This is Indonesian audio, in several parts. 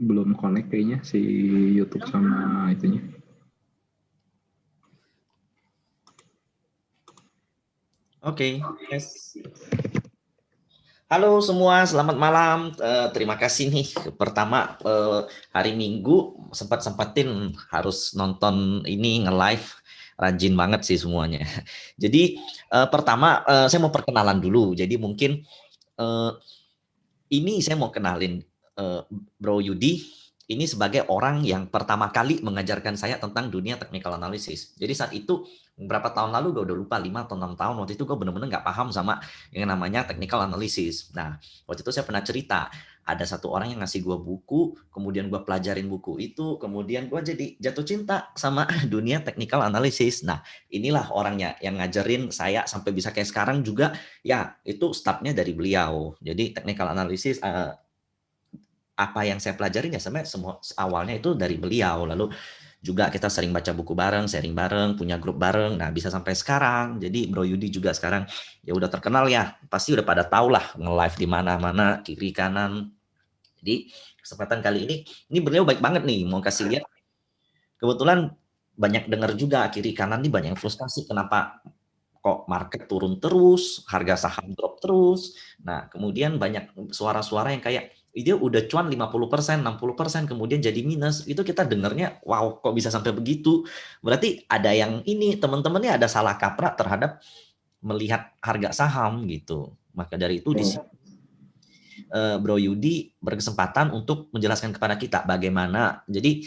belum connect kayaknya si YouTube sama itunya. Oke, yes. Halo semua, selamat malam. Terima kasih nih. Pertama, hari Minggu sempat-sempatin harus nonton ini nge-live. Rajin banget sih semuanya. Jadi pertama saya mau perkenalan dulu. Jadi mungkin ini saya mau kenalin Bro Yudi. Ini sebagai orang yang pertama kali mengajarkan saya tentang dunia technical analysis. Jadi saat itu beberapa tahun lalu gue udah lupa 5 atau 6 tahun waktu itu gue bener-bener nggak paham sama yang namanya technical analysis. Nah waktu itu saya pernah cerita ada satu orang yang ngasih gue buku, kemudian gue pelajarin buku itu, kemudian gue jadi jatuh cinta sama dunia technical analysis. Nah inilah orangnya yang ngajarin saya sampai bisa kayak sekarang juga. Ya itu startnya dari beliau. Jadi technical analysis apa yang saya pelajarin ya sampai semua awalnya itu dari beliau. Lalu juga kita sering baca buku bareng, sharing bareng, punya grup bareng. Nah, bisa sampai sekarang. Jadi Bro Yudi juga sekarang ya udah terkenal ya. Pasti udah pada tahu lah nge-live di mana-mana, kiri kanan. Jadi kesempatan kali ini beliau baik banget nih mau kasih lihat. Kebetulan banyak dengar juga kiri kanan nih banyak yang frustasi kenapa kok market turun terus, harga saham drop terus. Nah, kemudian banyak suara-suara yang kayak dia udah cuan 50%, 60%, kemudian jadi minus. Itu kita dengarnya, wow, kok bisa sampai begitu? Berarti ada yang ini, teman-temannya ada salah kaprah terhadap melihat harga saham gitu. Maka dari itu di sini Bro Yudi berkesempatan untuk menjelaskan kepada kita bagaimana. Jadi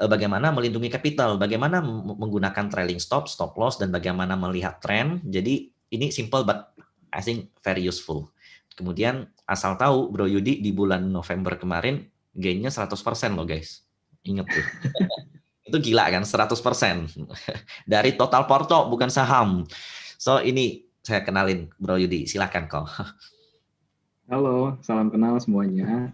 bagaimana melindungi capital, bagaimana menggunakan trailing stop, stop loss, dan bagaimana melihat tren. Jadi ini simple but I think very useful. Kemudian asal tahu Bro Yudi di bulan November kemarin gainnya 100% loh guys. Ingat tuh. Itu gila kan 100% dari total porto bukan saham. So ini saya kenalin Bro Yudi, silakan kok. Halo, salam kenal semuanya.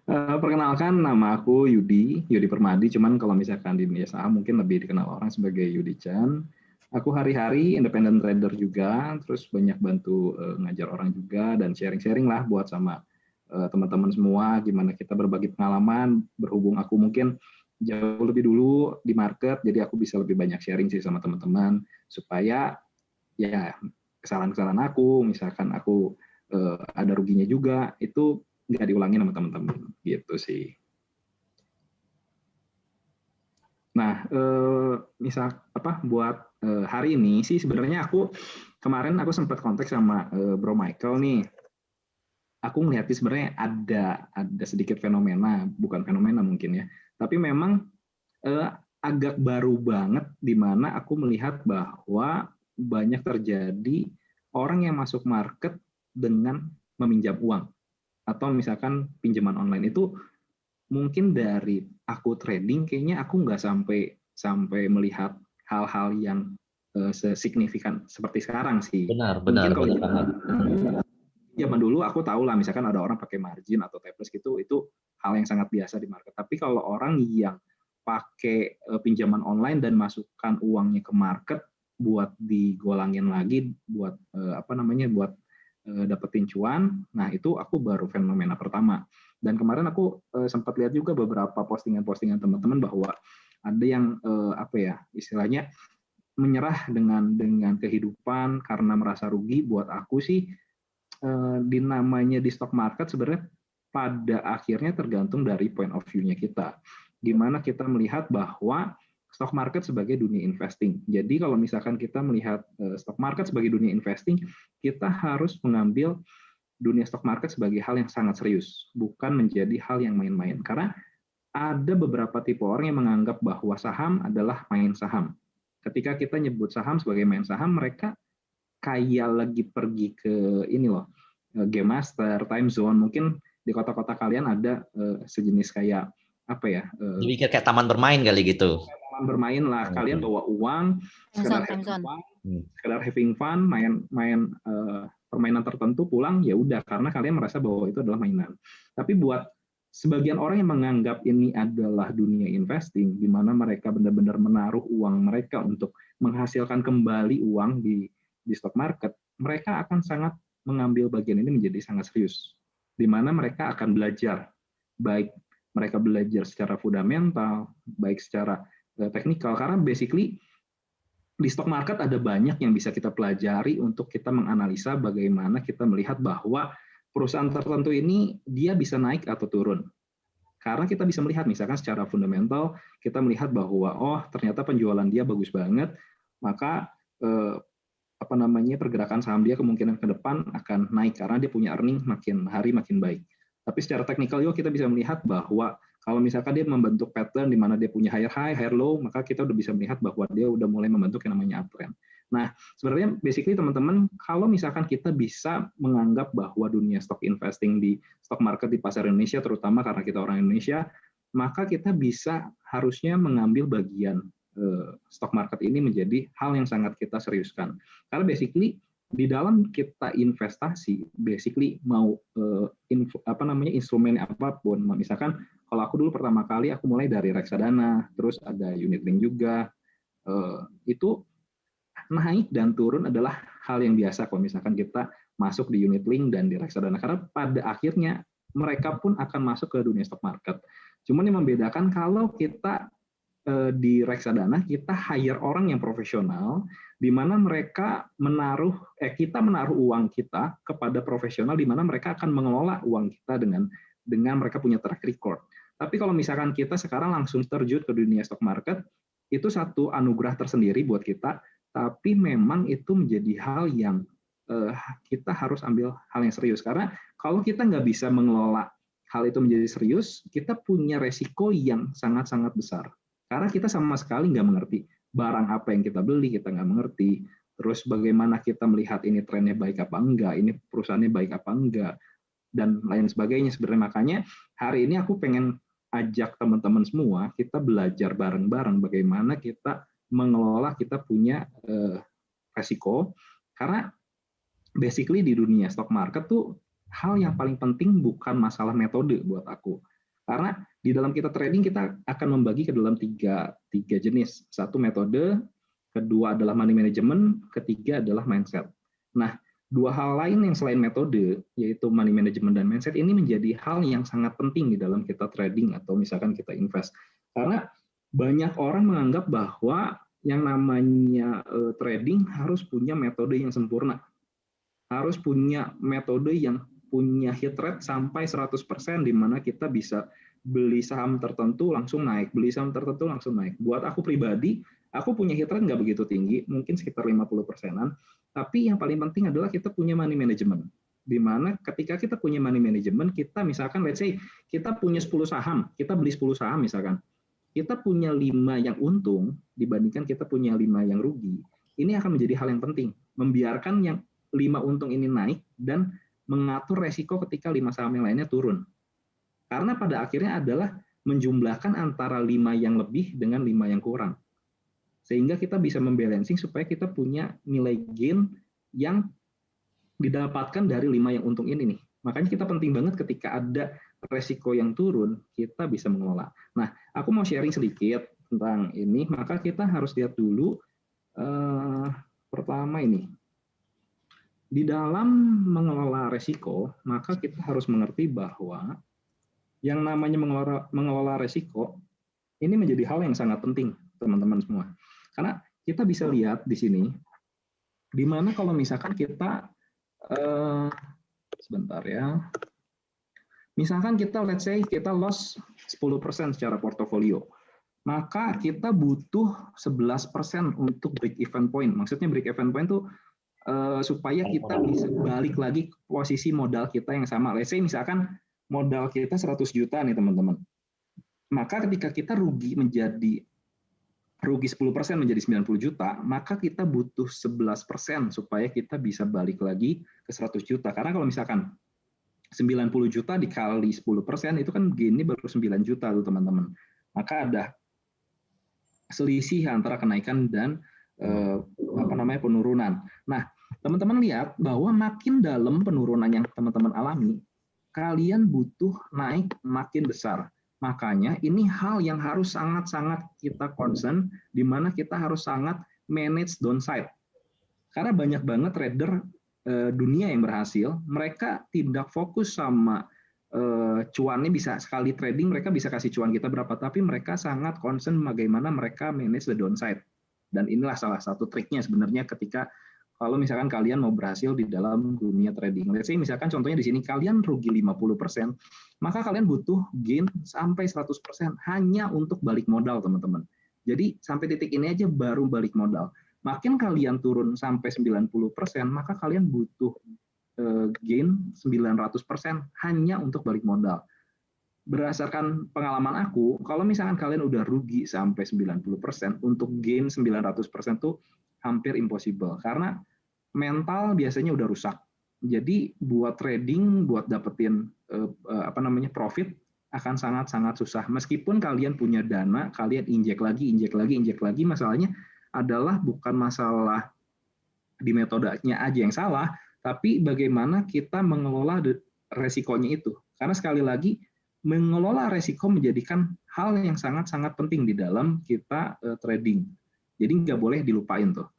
Perkenalkan, nama aku Yudi Permadi. Cuman kalau misalkan di dunia saham mungkin lebih dikenal orang sebagai Yudi Chan. Aku hari-hari independent trader juga, terus banyak bantu ngajar orang juga dan sharing-sharing lah buat sama teman-teman semua. Gimana kita berbagi pengalaman. Berhubung aku mungkin jauh lebih dulu di market, jadi aku bisa lebih banyak sharing sih sama teman-teman supaya ya kesalahan-kesalahan aku, misalkan aku ada ruginya juga, itu nggak diulangi sama teman-teman gitu sih. Nah, misal apa buat hari ini sih sebenarnya kemarin aku sempat kontak sama Bro Michael nih. Aku melihat sebenarnya ada sedikit fenomena, bukan fenomena mungkin ya, tapi memang eh, agak baru banget di mana aku melihat bahwa banyak terjadi orang yang masuk market dengan meminjam uang atau misalkan pinjaman online itu mungkin dari aku trading kayaknya aku nggak sampai melihat hal-hal yang sesignifikan seperti sekarang sih. Benar, benar, Mungkin kalau benar banget. zaman dulu aku tahu lah misalkan ada orang pakai margin atau taples gitu itu hal yang sangat biasa di market. Tapi kalau orang yang pakai pinjaman online dan masukkan uangnya ke market buat digolangin lagi buat buat dapetin cuan, nah itu aku baru fenomena pertama. Dan kemarin aku sempat lihat juga beberapa postingan-postingan teman-teman bahwa ada yang istilahnya menyerah dengan kehidupan karena merasa rugi. Buat aku sih namanya di stock market sebenarnya pada akhirnya tergantung dari point of view-nya kita. Gimana kita melihat bahwa stock market sebagai dunia investing. Jadi kalau misalkan kita melihat stock market sebagai dunia investing, kita harus mengambil dunia stock market sebagai hal yang sangat serius, bukan menjadi hal yang main-main. Karena ada beberapa tipe orang yang menganggap bahwa saham adalah main saham. Ketika kita nyebut saham sebagai main saham, mereka kayak lagi pergi ke ini loh, Game Master, Time Zone. Mungkin di kota-kota kalian ada sejenis kayak apa ya? Dipikir kayak taman bermain kali gitu. Taman bermain lah. Kalian bawa uang, sekedar having fun, main permainan tertentu, pulang ya udah karena kalian merasa bahwa itu adalah mainan. Tapi buat sebagian orang yang menganggap ini adalah dunia investing, di mana mereka benar-benar menaruh uang mereka untuk menghasilkan kembali uang di stock market, mereka akan sangat mengambil bagian ini menjadi sangat serius, di mana mereka akan belajar baik mereka belajar secara fundamental, baik secara teknikal, karena basically di stock market ada banyak yang bisa kita pelajari untuk kita menganalisa bagaimana kita melihat bahwa perusahaan tertentu ini dia bisa naik atau turun. Karena kita bisa melihat misalkan secara fundamental, kita melihat bahwa oh ternyata penjualan dia bagus banget, maka pergerakan saham dia kemungkinan ke depan akan naik karena dia punya earning makin hari makin baik. Tapi secara teknikal juga kita bisa melihat bahwa kalau misalkan dia membentuk pattern di mana dia punya higher high, higher low, maka kita udah bisa melihat bahwa dia udah mulai membentuk yang namanya uptrend. Nah, sebenarnya basically teman-teman, kalau misalkan kita bisa menganggap bahwa dunia stock investing di stock market di pasar Indonesia, terutama karena kita orang Indonesia, maka kita bisa harusnya mengambil bagian stock market ini menjadi hal yang sangat kita seriuskan. Karena basically di dalam kita investasi, basically mau instrumen apapun, misalkan kalau aku dulu pertama kali aku mulai dari reksadana, terus ada unit link juga, itu naik dan turun adalah hal yang biasa kalau misalkan kita masuk di unit link dan di reksadana, karena pada akhirnya mereka pun akan masuk ke dunia stock market. Cuman yang membedakan kalau kita di reksadana kita hire orang yang profesional, di mana mereka kita menaruh uang kita kepada profesional, di mana mereka akan mengelola uang kita dengan mereka punya track record. Tapi kalau misalkan kita sekarang langsung terjun ke dunia stock market, itu satu anugerah tersendiri buat kita, tapi memang itu menjadi hal yang kita harus ambil hal yang serius. Karena kalau kita nggak bisa mengelola hal itu menjadi serius, kita punya resiko yang sangat-sangat besar. Karena kita sama sekali nggak mengerti barang apa yang kita beli, kita nggak mengerti. Terus bagaimana kita melihat ini trennya baik apa enggak, ini perusahaannya baik apa enggak, dan lain sebagainya. Sebenarnya makanya hari ini aku pengen ajak teman-teman semua, kita belajar bareng-bareng bagaimana kita mengelola kita punya resiko. Karena basically di dunia stock market tuh hal yang paling penting bukan masalah metode buat aku. Karena di dalam kita trading kita akan membagi ke dalam tiga jenis. Satu metode, kedua adalah money management, ketiga adalah mindset. Nah, dua hal lain yang selain metode, yaitu money management dan mindset, ini menjadi hal yang sangat penting di dalam kita trading atau misalkan kita invest. Karena banyak orang menganggap bahwa yang namanya trading harus punya metode yang sempurna. Harus punya metode yang punya hit rate sampai 100%, di mana kita bisa beli saham tertentu langsung naik, beli saham tertentu langsung naik. Buat aku pribadi, aku punya hit rate nggak begitu tinggi, mungkin sekitar 50%-an, tapi yang paling penting adalah kita punya money management. Di mana ketika kita punya money management, kita misalkan, let's say, kita punya 10 saham, kita beli 10 saham misalkan, kita punya 5 yang untung, dibandingkan kita punya 5 yang rugi, ini akan menjadi hal yang penting, membiarkan yang 5 untung ini naik, dan mengatur resiko ketika 5 saham yang lainnya turun. Karena pada akhirnya adalah menjumlahkan antara 5 yang lebih dengan 5 yang kurang. Sehingga kita bisa membalancing supaya kita punya nilai gain yang didapatkan dari 5 yang untung ini nih. Makanya kita penting banget ketika ada resiko yang turun, kita bisa mengelola. Nah, aku mau sharing sedikit tentang ini, maka kita harus lihat dulu pertama ini. Di dalam mengelola resiko, maka kita harus mengerti bahwa yang namanya mengelola resiko ini menjadi hal yang sangat penting, teman-teman semua. Karena kita bisa lihat di sini, di mana kalau misalkan kita, sebentar ya, misalkan kita, let's say, kita loss 10% secara portofolio, maka kita butuh 11% untuk break even point. Maksudnya break even point itu supaya kita bisa balik lagi ke posisi modal kita yang sama. Let's say misalkan modal kita 100 juta nih teman-teman. Maka ketika kita rugi 10% menjadi 90 juta, maka kita butuh 11% supaya kita bisa balik lagi ke 100 juta. Karena kalau misalkan 90 juta dikali 10% itu kan gainnya baru 9 juta tuh teman-teman. Maka ada selisih antara kenaikan dan penurunan. Nah, teman-teman lihat bahwa makin dalam penurunan yang teman-teman alami, kalian butuh naik makin besar. Makanya ini hal yang harus sangat-sangat kita concern, di mana kita harus sangat manage downside. Karena banyak banget trader dunia yang berhasil, mereka tidak fokus sama cuannya bisa sekali trading mereka bisa kasih cuan kita berapa, tapi mereka sangat concern bagaimana mereka manage the downside. Dan inilah salah satu triknya sebenarnya ketika kalau misalkan kalian mau berhasil di dalam dunia trading. Let's say misalkan contohnya di sini kalian rugi 50%, maka kalian butuh gain sampai 100% hanya untuk balik modal, teman-teman. Jadi sampai titik ini aja baru balik modal. Makin kalian turun sampai 90%, maka kalian butuh gain 900% hanya untuk balik modal. Berdasarkan pengalaman aku, kalau misalkan kalian udah rugi sampai 90%, untuk gain 900% tuh hampir impossible karena mental biasanya udah rusak. Jadi buat trading, buat dapetin profit akan sangat-sangat susah. Meskipun kalian punya dana, kalian injek lagi. Masalahnya adalah bukan masalah di metodenya aja yang salah, tapi bagaimana kita mengelola resikonya itu. Karena sekali lagi, mengelola resiko menjadikan hal yang sangat-sangat penting di dalam kita trading. Jadi nggak boleh dilupain tuh.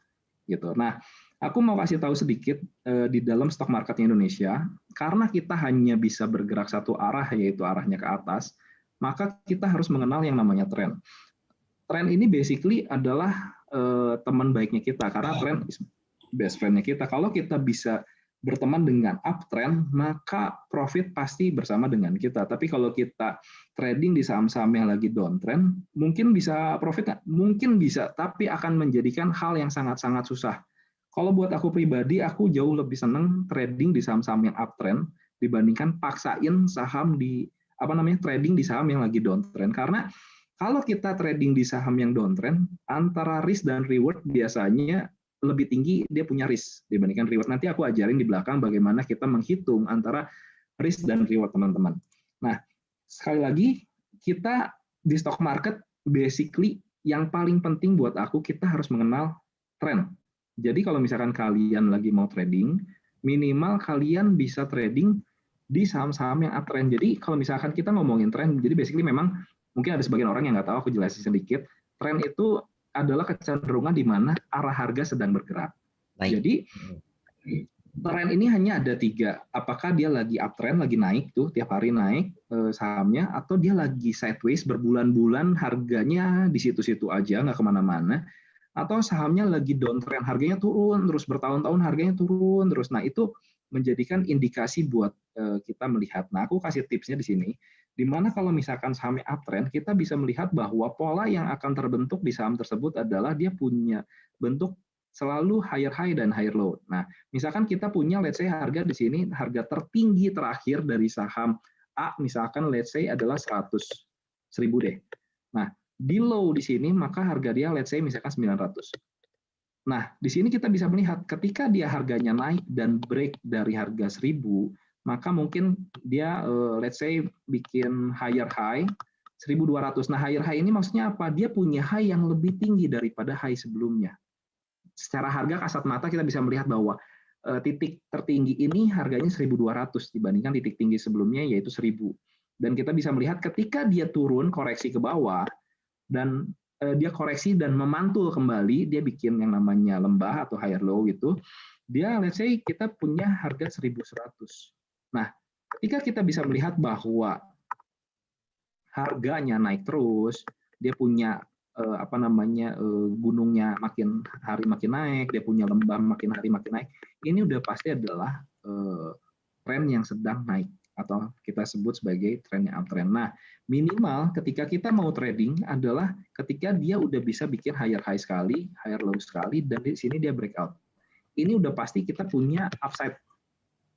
Gitu. Nah, aku mau kasih tahu sedikit di dalam stock marketnya Indonesia, karena kita hanya bisa bergerak satu arah, yaitu arahnya ke atas, maka kita harus mengenal yang namanya tren. Tren ini basically adalah teman baiknya kita, karena tren is best friend-nya kita. Kalau kita bisa berteman dengan uptrend, maka profit pasti bersama dengan kita. Tapi kalau kita trading di saham-saham yang lagi downtrend, mungkin bisa profit nggak? Mungkin bisa, tapi akan menjadikan hal yang sangat-sangat susah. Kalau buat aku pribadi, aku jauh lebih senang trading di saham-saham yang uptrend dibandingkan paksain saham di trading di saham yang lagi downtrend. Karena kalau kita trading di saham yang downtrend, antara risk dan reward biasanya lebih tinggi, dia punya risk dibandingkan reward. Nanti aku ajarin di belakang bagaimana kita menghitung antara risk dan reward, teman-teman. Nah, sekali lagi, kita di stock market, basically yang paling penting buat aku, kita harus mengenal tren. Jadi kalau misalkan kalian lagi mau trading, minimal kalian bisa trading di saham-saham yang uptrend. Jadi kalau misalkan kita ngomongin tren, jadi basically memang mungkin ada sebagian orang yang nggak tahu, aku jelasin sedikit. Tren itu adalah kecenderungan di mana arah harga sedang bergerak. Naik. Jadi tren ini hanya ada 3. Apakah dia lagi uptrend, lagi naik tuh tiap hari naik sahamnya, atau dia lagi sideways berbulan-bulan harganya di situ-situ aja nggak kemana-mana, atau sahamnya lagi downtrend harganya turun terus bertahun-tahun harganya turun terus. Nah itu menjadikan indikasi buat kita melihat. Nah aku kasih tipsnya di sini. Dimana kalau misalkan sahamnya uptrend, kita bisa melihat bahwa pola yang akan terbentuk di saham tersebut adalah dia punya bentuk selalu higher high dan higher low. Nah, misalkan kita punya, let's say harga di sini, harga tertinggi terakhir dari saham A, misalkan let's say adalah 100.000 deh. Nah, di low di sini, maka harga dia let's say misalkan 900. Nah, di sini kita bisa melihat ketika dia harganya naik dan break dari harga 1.000, maka mungkin dia let's say bikin higher high 1.200. Nah, higher high ini maksudnya apa? Dia punya high yang lebih tinggi daripada high sebelumnya. Secara harga kasat mata kita bisa melihat bahwa titik tertinggi ini harganya 1.200 dibandingkan titik tinggi sebelumnya yaitu 1.000. Dan kita bisa melihat ketika dia turun koreksi ke bawah dan dia koreksi dan memantul kembali, dia bikin yang namanya lembah atau higher low gitu. Dia let's say kita punya harga 1.100. Nah, ketika kita bisa melihat bahwa harganya naik terus, dia punya gunungnya makin hari makin naik, dia punya lembah makin hari makin naik, ini udah pasti adalah tren yang sedang naik atau kita sebut sebagai tren yang uptrend. Nah, minimal ketika kita mau trading adalah ketika dia udah bisa bikin higher high sekali, higher low sekali, dan di sini dia breakout. Ini udah pasti kita punya upside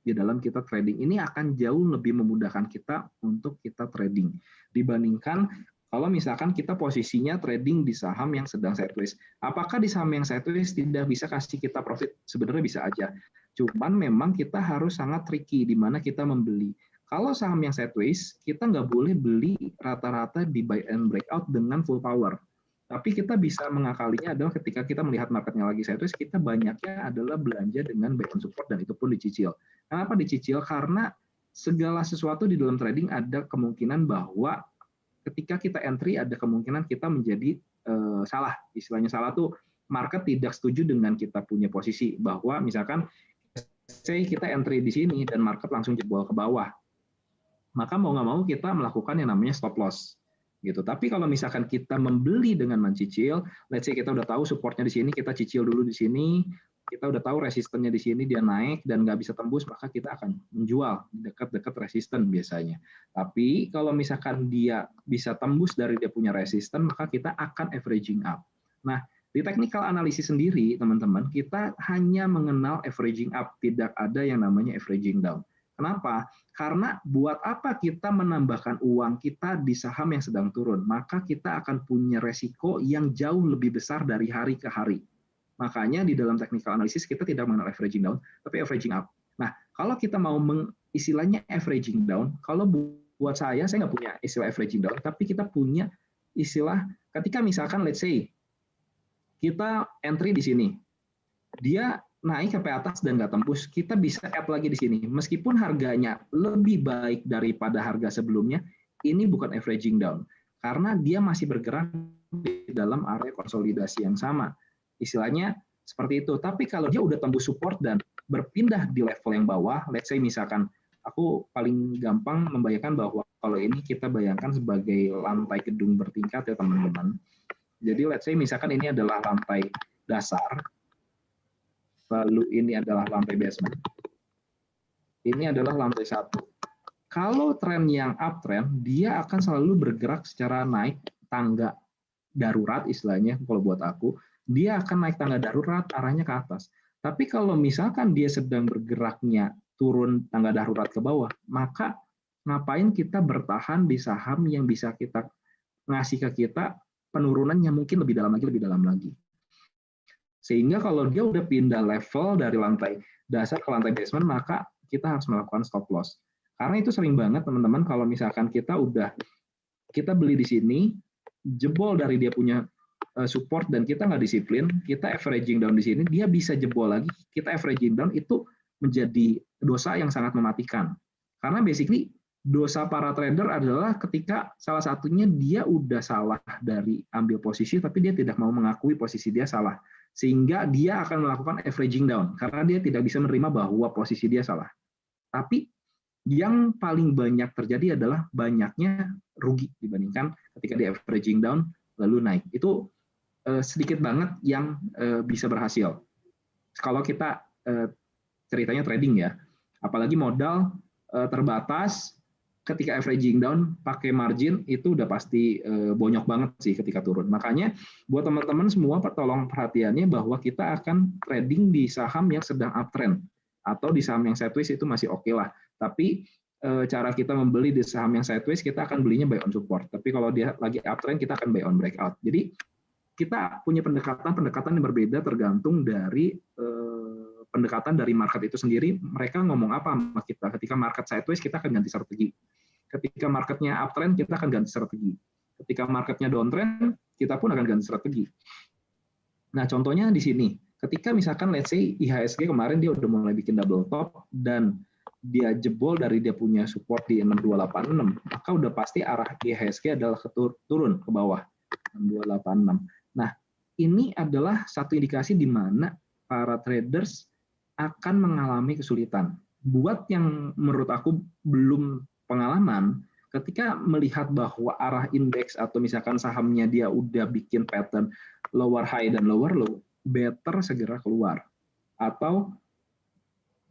di dalam kita trading. Ini akan jauh lebih memudahkan kita untuk kita trading dibandingkan kalau misalkan kita posisinya trading di saham yang sedang sideways. Apakah di saham yang sideways tidak bisa kasih kita profit? Sebenarnya bisa aja. Cuman memang kita harus sangat tricky di mana kita membeli. Kalau saham yang sideways, kita nggak boleh beli rata-rata di buy and breakout dengan full power. Tapi kita bisa mengakalinya adalah ketika kita melihat marketnya lagi sideways, kita banyaknya adalah belanja dengan buy and support dan itu pun dicicil. Kenapa dicicil? Karena segala sesuatu di dalam trading ada kemungkinan bahwa ketika kita entry ada kemungkinan kita menjadi salah. Istilahnya salah tuh market tidak setuju dengan kita punya posisi bahwa misalkan say kita entry di sini dan market langsung jebol ke bawah. maka mau nggak mau kita melakukan yang namanya stop loss gitu. Tapi kalau misalkan kita membeli dengan mencicil, let's say kita udah tahu supportnya di sini, kita cicil dulu di sini, kita udah tahu resistennya di sini dia naik dan nggak bisa tembus, maka kita akan menjual dekat-dekat resisten biasanya. Tapi kalau misalkan dia bisa tembus dari dia punya resisten, maka kita akan averaging up. Nah, di technical analysis sendiri, teman-teman, kita hanya mengenal averaging up, tidak ada yang namanya averaging down. Kenapa? Karena buat apa kita menambahkan uang kita di saham yang sedang turun? Maka kita akan punya resiko yang jauh lebih besar dari hari ke hari. Makanya di dalam technical analysis kita tidak mengenal averaging down, tapi averaging up. Nah, kalau kita mau istilahnya averaging down, kalau buat saya nggak punya istilah averaging down, tapi kita punya istilah ketika misalkan let's say kita entry di sini, dia naik sampai atas dan nggak tembus, kita bisa add lagi di sini. Meskipun harganya lebih baik daripada harga sebelumnya, ini bukan averaging down. Karena dia masih bergerak di dalam area konsolidasi yang sama. Istilahnya seperti itu. Tapi kalau dia udah tembus support dan berpindah di level yang bawah, let's say misalkan, aku paling gampang membayangkan bahwa kalau ini kita bayangkan sebagai lantai gedung bertingkat ya teman-teman. Jadi let's say misalkan ini adalah lantai dasar, lalu ini adalah lantai basement. Ini adalah lantai 1. Kalau tren yang uptrend, dia akan selalu bergerak secara naik tangga darurat istilahnya kalau buat aku, dia akan naik tangga darurat arahnya ke atas. Tapi kalau misalkan dia sedang bergeraknya turun tangga darurat ke bawah, maka ngapain kita bertahan di saham yang bisa kita ngasih ke kita penurunannya mungkin lebih dalam lagi. Sehingga kalau dia udah pindah level dari lantai dasar ke lantai basement, maka kita harus melakukan stop loss. Karena itu sering banget teman-teman kalau misalkan kita beli di sini, jebol dari dia punya support dan kita nggak disiplin, kita averaging down di sini, dia bisa jebol lagi, kita averaging down, itu menjadi dosa yang sangat mematikan. Karena basically dosa para trader adalah ketika salah satunya dia udah salah dari ambil posisi, tapi dia tidak mau mengakui posisi dia salah. Sehingga dia akan melakukan averaging down, karena dia tidak bisa menerima bahwa posisi dia salah. Tapi yang paling banyak terjadi adalah banyaknya rugi dibandingkan ketika dia averaging down lalu naik. Itu sedikit banget yang bisa berhasil. Kalau kita ceritanya trading ya, apalagi modal terbatas, ketika averaging down pakai margin itu udah pasti bonyok banget sih ketika turun. Makanya buat teman-teman semua tolong perhatiannya bahwa kita akan trading di saham yang sedang uptrend atau di saham yang sideways itu masih oke lah. Tapi cara kita membeli di saham yang sideways kita akan belinya buy on support. Tapi kalau dia lagi uptrend kita akan buy on breakout. Jadi kita punya pendekatan yang berbeda tergantung dari pendekatan dari market itu sendiri. Mereka ngomong apa sama kita. Ketika market sideways kita akan ganti strategi. Ketika marketnya uptrend kita akan ganti strategi. Ketika marketnya downtrend kita pun akan ganti strategi. Nah contohnya di sini. Ketika misalkan let's say IHSG kemarin dia udah mulai bikin double top dan dia jebol dari dia punya support di 6286, maka udah pasti arah IHSG adalah turun ke bawah 6286. Nah, ini adalah satu indikasi di mana para traders akan mengalami kesulitan. Buat yang menurut aku belum pengalaman, ketika melihat bahwa arah indeks atau misalkan sahamnya dia udah bikin pattern lower high dan lower low, better segera keluar. Atau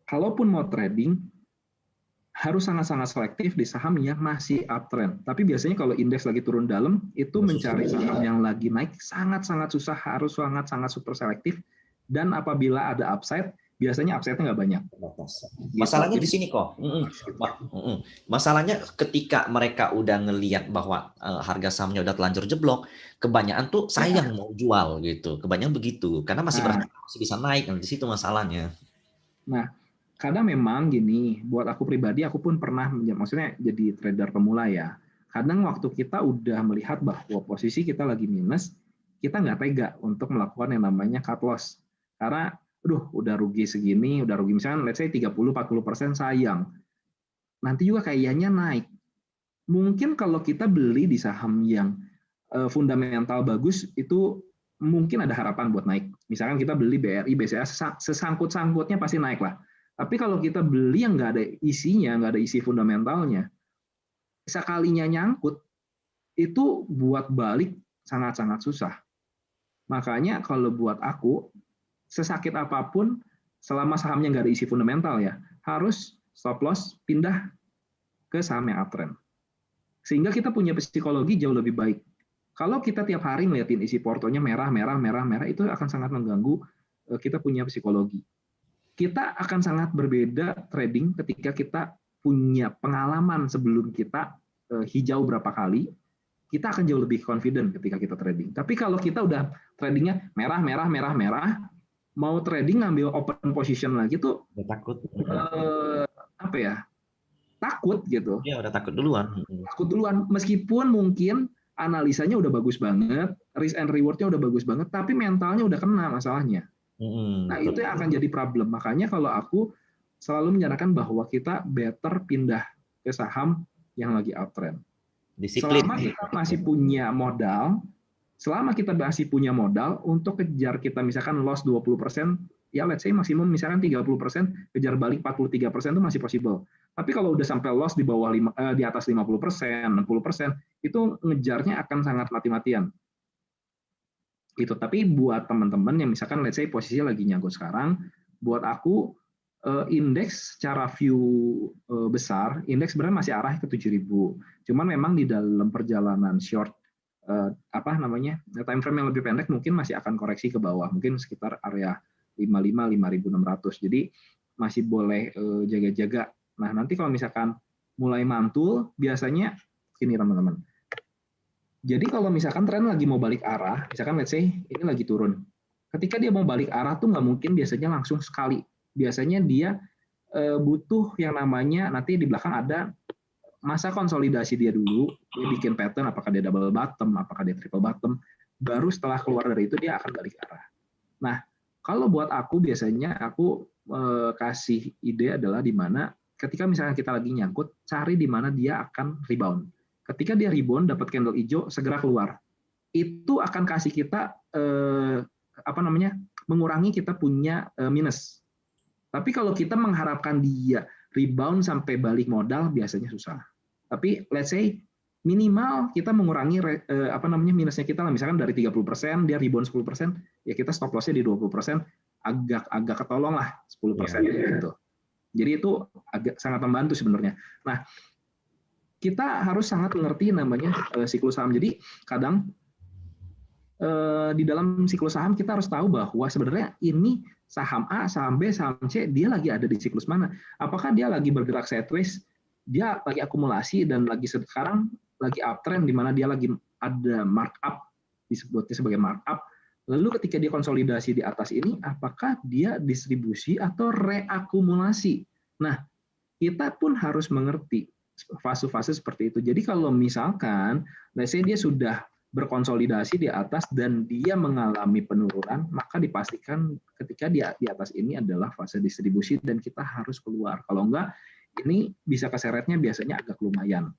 kalaupun mau trading, harus sangat-sangat selektif di saham yang masih uptrend. Tapi biasanya kalau indeks lagi turun dalam, itu mencari saham yang lagi naik sangat-sangat susah, harus sangat-sangat super selektif. Dan apabila ada upside, biasanya upside-nya nggak banyak. Masalahnya di sini kok. Masalahnya ketika mereka udah ngelihat bahwa harga sahamnya udah telanjur jeblok, kebanyakan tuh sayang mau jual gitu. Kebanyakan begitu, karena masih bisa naik. Di situ masalahnya. Nah, kadang memang gini, buat aku pribadi, aku pun pernah, maksudnya jadi trader pemula ya. Kadang waktu kita udah melihat bahwa posisi kita lagi minus, kita nggak tega untuk melakukan yang namanya cut loss. Karena, udah rugi segini, udah rugi misalnya, let's say 30-40% sayang. Nanti juga kayaknya naik. Mungkin kalau kita beli di saham yang fundamental bagus, itu mungkin ada harapan buat naik. Misalkan kita beli BRI, BCA, sesangkut-sangkutnya pasti naik lah. Tapi kalau kita beli yang nggak ada isinya, nggak ada isi fundamentalnya, sekalinya nyangkut, itu buat balik sangat-sangat susah. Makanya kalau buat aku, sesakit apapun, selama sahamnya nggak ada isi fundamental ya, harus stop loss pindah ke saham yang uptrend. Sehingga kita punya psikologi jauh lebih baik. Kalau kita tiap hari ngeliatin isi portonya merah, itu akan sangat mengganggu kita punya psikologi. Kita akan sangat berbeda trading ketika kita punya pengalaman sebelum kita hijau berapa kali, kita akan jauh lebih confident ketika kita trading. Tapi kalau kita udah tradingnya merah, mau trading ngambil open position lagi tuh takut. Apa ya? Takut gitu. Iya, udah takut duluan. Meskipun mungkin analisanya udah bagus banget, risk and reward-nya udah bagus banget, tapi mentalnya udah kena masalahnya. Nah, itu yang akan jadi problem. Makanya kalau aku selalu menyarankan bahwa kita better pindah ke saham yang lagi uptrend. Disiplin. Selama kita masih punya modal untuk kejar kita misalkan loss 20%, ya let's say maksimum misalkan 30%, kejar balik 43% itu masih possible. Tapi kalau udah sampai loss di bawah di atas 50%, 60%, itu ngejarnya akan sangat mati-matian. Gitu. Tapi buat teman-teman yang misalkan let's say posisinya lagi nyangkut sekarang, buat aku indeks secara view besar, indeks sebenarnya masih arah ke 7.000. Cuman memang di dalam perjalanan short time frame yang lebih pendek mungkin masih akan koreksi ke bawah, mungkin sekitar area 55.600. Jadi masih boleh jaga-jaga. Nah, nanti kalau misalkan mulai mantul, biasanya gini teman-teman. Jadi kalau misalkan tren lagi mau balik arah, misalkan let's say ini lagi turun. Ketika dia mau balik arah tuh nggak mungkin biasanya langsung sekali. Biasanya dia butuh yang namanya, nanti di belakang ada masa konsolidasi dia dulu, dia bikin pattern, apakah dia double bottom, apakah dia triple bottom, baru setelah keluar dari itu dia akan balik arah. Nah, kalau buat aku biasanya aku kasih ide adalah di mana ketika misalkan kita lagi nyangkut, cari di mana dia akan rebound. Ketika dia rebound dapat candle hijau, segera keluar. Itu akan kasih kita mengurangi kita punya minus. Tapi kalau kita mengharapkan dia rebound sampai balik modal biasanya susah. Tapi let's say minimal kita mengurangi minusnya kita lah, misalkan dari 30% dia rebound 10%, ya kita stop loss-nya di 20%, agak ketolong lah 10% gitu. Jadi itu sangat membantu sebenarnya. Nah, kita harus sangat mengerti namanya siklus saham. Jadi kadang di dalam siklus saham kita harus tahu bahwa sebenarnya ini saham A, saham B, saham C, dia lagi ada di siklus mana? Apakah dia lagi bergerak sideways, dia lagi akumulasi dan sekarang lagi uptrend di mana dia lagi ada markup, disebutnya sebagai markup. Lalu ketika dia konsolidasi di atas ini, apakah dia distribusi atau reakumulasi? Nah, kita pun harus mengerti fase-fase seperti itu. Jadi kalau misalkan, let's say dia sudah berkonsolidasi di atas dan dia mengalami penurunan, maka dipastikan ketika dia di atas ini adalah fase distribusi dan kita harus keluar. Kalau enggak, ini bisa keseretnya biasanya agak lumayan.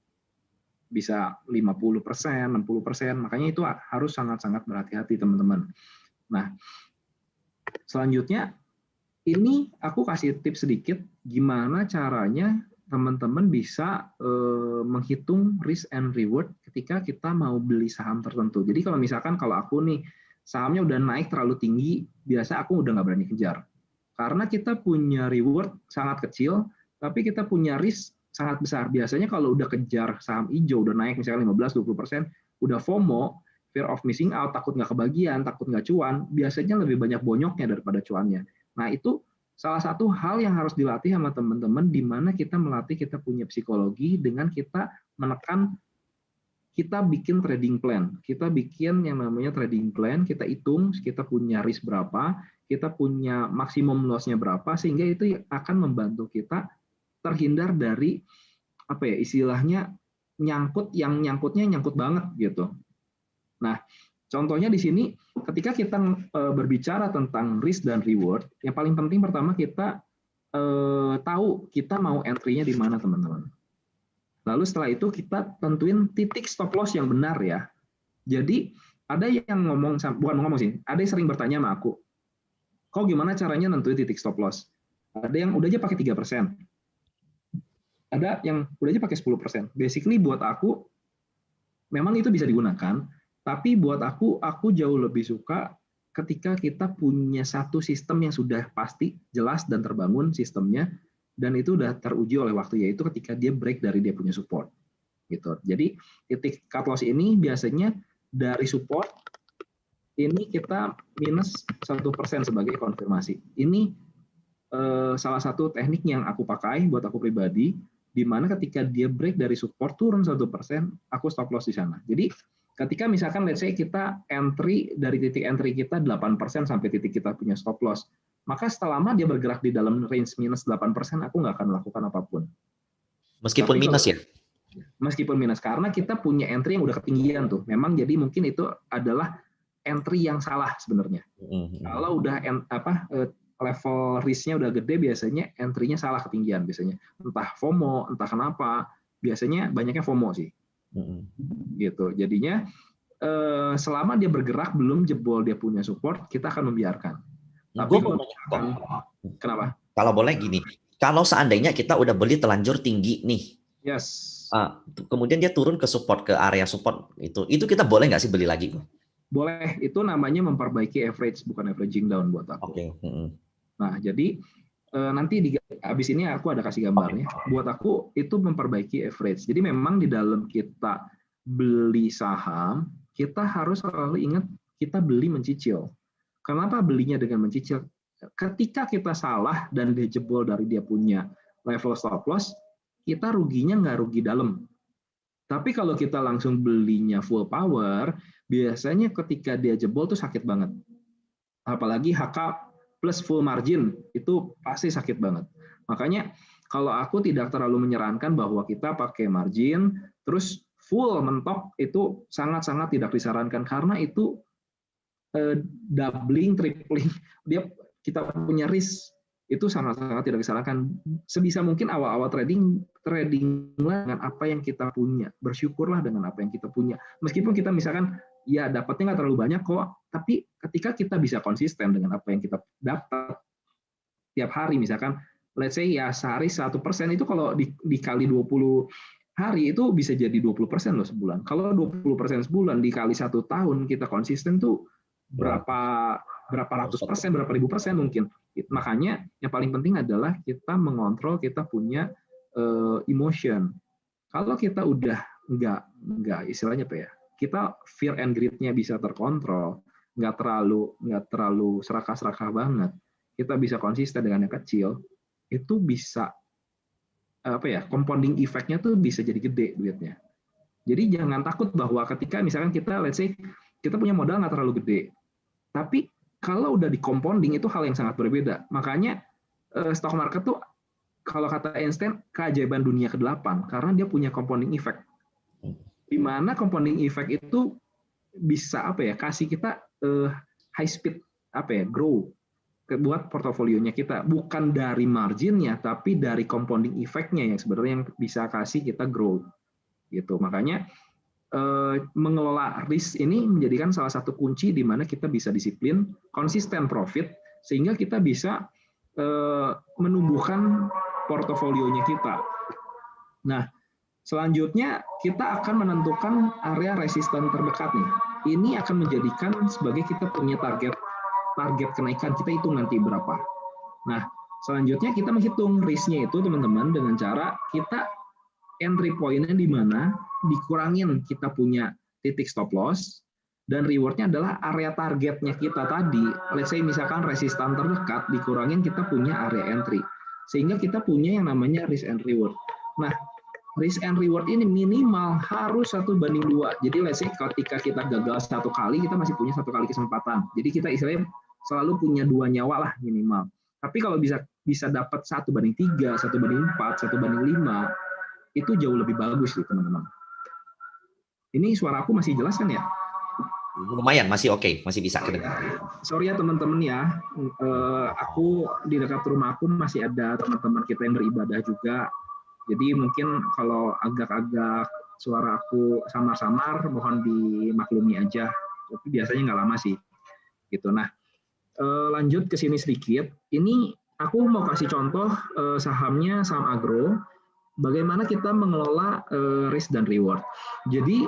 Bisa 50%, 60%, makanya itu harus sangat-sangat berhati-hati teman-teman. Nah, selanjutnya ini aku kasih tips sedikit gimana caranya teman-teman bisa menghitung risk and reward ketika kita mau beli saham tertentu. Jadi kalau misalkan kalau aku nih sahamnya udah naik terlalu tinggi, biasa aku udah nggak berani kejar. Karena kita punya reward sangat kecil, tapi kita punya risk sangat besar. Biasanya kalau udah kejar saham hijau, udah naik misalnya 15-20%, udah FOMO, fear of missing out, takut nggak kebagian, takut nggak cuan, biasanya lebih banyak bonyoknya daripada cuannya. Nah, itu salah satu hal yang harus dilatih sama teman-teman, di mana kita melatih kita punya psikologi dengan kita menekan, kita bikin trading plan. Kita bikin yang namanya trading plan, kita hitung, kita punya risk berapa, kita punya maksimum loss-nya berapa, sehingga itu akan membantu kita terhindar dari istilahnya nyangkutnya nyangkut banget gitu. Nah, contohnya di sini ketika kita berbicara tentang risk dan reward, yang paling penting pertama kita tahu kita mau entry-nya di mana, teman-teman. Lalu setelah itu kita tentuin titik stop loss yang benar ya. Jadi ada yang ada yang sering bertanya sama aku, kok gimana caranya nentuin titik stop loss? Ada yang udah aja pakai 3%. ada yang udah aja pakai 10%. Basically buat aku memang itu bisa digunakan, tapi buat aku jauh lebih suka ketika kita punya satu sistem yang sudah pasti, jelas dan terbangun sistemnya, dan itu udah teruji oleh waktu, yaitu ketika dia break dari dia punya support. Gitu. Jadi titik cut loss ini biasanya dari support ini kita minus 1% sebagai konfirmasi. Ini salah satu teknik yang aku pakai buat aku pribadi, di mana ketika dia break dari support turun 1%, aku stop loss di sana. Jadi ketika misalkan let's say kita entry dari titik entry kita 8% sampai titik kita punya stop loss, maka selama dia bergerak di dalam range minus 8%, aku nggak akan melakukan apapun. Meskipun minus ya? Meskipun minus, karena kita punya entry yang udah ketinggian tuh. Memang jadi mungkin itu adalah entry yang salah sebenarnya. Kalau udah level risk-nya udah gede, biasanya entry-nya salah ketinggian biasanya. Entah FOMO, entah kenapa, biasanya banyaknya FOMO sih. Gitu. Jadinya selama dia bergerak belum jebol dia punya support, kita akan membiarkan. Tapi kenapa? Kalau boleh gini, kalau seandainya kita udah beli telanjur tinggi nih, yes. Kemudian dia turun ke support, ke area support itu kita boleh nggak sih beli lagi? Boleh, itu namanya memperbaiki average, bukan averaging down buat aku. Oke. Nah, jadi nanti habis ini aku ada kasih gambarnya. Buat aku itu memperbaiki average. Jadi memang di dalam kita beli saham, kita harus selalu ingat kita beli mencicil. Kenapa belinya dengan mencicil? Ketika kita salah dan dia jebol dari dia punya level stop loss, kita ruginya nggak rugi dalam. Tapi kalau kita langsung belinya full power, biasanya ketika dia jebol tuh sakit banget. Apalagi HK plus full margin, itu pasti sakit banget. Makanya kalau aku tidak terlalu menyarankan bahwa kita pakai margin, terus full mentok, itu sangat-sangat tidak disarankan, karena itu doubling, tripling, kita punya risk, itu sangat-sangat tidak disarankan. Sebisa mungkin awal-awal tradinglah dengan apa yang kita punya, bersyukurlah dengan apa yang kita punya. Meskipun kita misalkan ya dapatnya nggak terlalu banyak kok, tapi ketika kita bisa konsisten dengan apa yang kita dapat tiap hari, misalkan let's say ya sehari 1%, itu kalau dikali 20 hari itu bisa jadi 20% loh sebulan. Kalau 20% sebulan dikali 1 tahun kita konsisten tuh berapa ratus persen, berapa ribu persen mungkin. Makanya yang paling penting adalah kita mengontrol, kita punya emotion. Kalau kita udah nggak istilahnya apa ya, kita fear and greed-nya bisa terkontrol, nggak terlalu serakah-serakah banget, kita bisa konsisten dengan yang kecil, itu bisa compounding effect-nya tuh bisa jadi gede duitnya. Jadi jangan takut bahwa ketika misalkan kita let's say kita punya modal nggak terlalu gede, tapi kalau udah di compounding itu hal yang sangat berbeda. Makanya stock market tuh kalau kata Einstein keajaiban dunia ke-8, karena dia punya compounding effect. Di mana compounding effect itu bisa kasih kita high speed grow buat portofolionya kita, bukan dari marginnya tapi dari compounding effect-nya yang sebenarnya yang bisa kasih kita grow gitu. Makanya mengelola risk ini menjadikan salah satu kunci di mana kita bisa disiplin, konsisten profit, sehingga kita bisa menumbuhkan portofolionya kita. Nah, selanjutnya kita akan menentukan area resisten terdekat nih. Ini akan menjadikan sebagai kita punya target kenaikan, kita hitung nanti berapa. Nah, selanjutnya kita menghitung risk-nya itu teman-teman dengan cara kita entry point-nya di mana dikurangin kita punya titik stop loss, dan reward-nya adalah area targetnya kita tadi. Let's say misalkan resistan terdekat dikurangin, kita punya area entry, sehingga kita punya yang namanya risk and reward. Nah, risk and reward ini minimal harus 1:2. Jadi let's say ketika kita gagal 1 kali, kita masih punya 1 kali kesempatan. Jadi kita istilahnya selalu punya 2 nyawa lah minimal. Tapi kalau bisa dapat 1:3, 1:4, 1:5, itu jauh lebih bagus sih teman-teman. Ini suara aku masih jelas kan ya? Lumayan, masih oke, masih bisa kedengar. Sorry ya teman-teman ya, aku di dekat rumah aku masih ada teman-teman kita yang beribadah juga. Jadi mungkin kalau agak-agak suara aku samar-samar, mohon dimaklumi aja. Tapi biasanya nggak lama sih. Gitu. Nah, lanjut ke sini sedikit. Ini aku mau kasih contoh sahamnya, saham agro. bagaimana kita mengelola risk dan reward. Jadi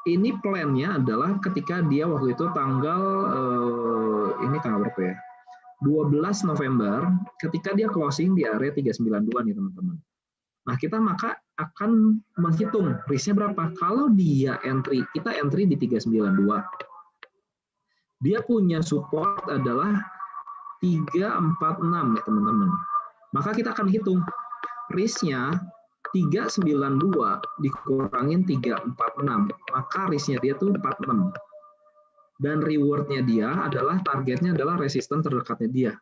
ini plan-nya adalah ketika dia waktu itu tanggal ini tanggal berapa ya? 12 November ketika dia closing di area 392 nih teman-teman. Nah, kita maka akan menghitung risk-nya berapa. Kalau dia kita entry di 392. Dia punya support adalah 346 ya teman-teman. Maka kita akan hitung risk-nya 392 dikurangin 346. Maka risk-nya dia tuh 46. Dan reward-nya dia adalah targetnya adalah resisten terdekatnya dia.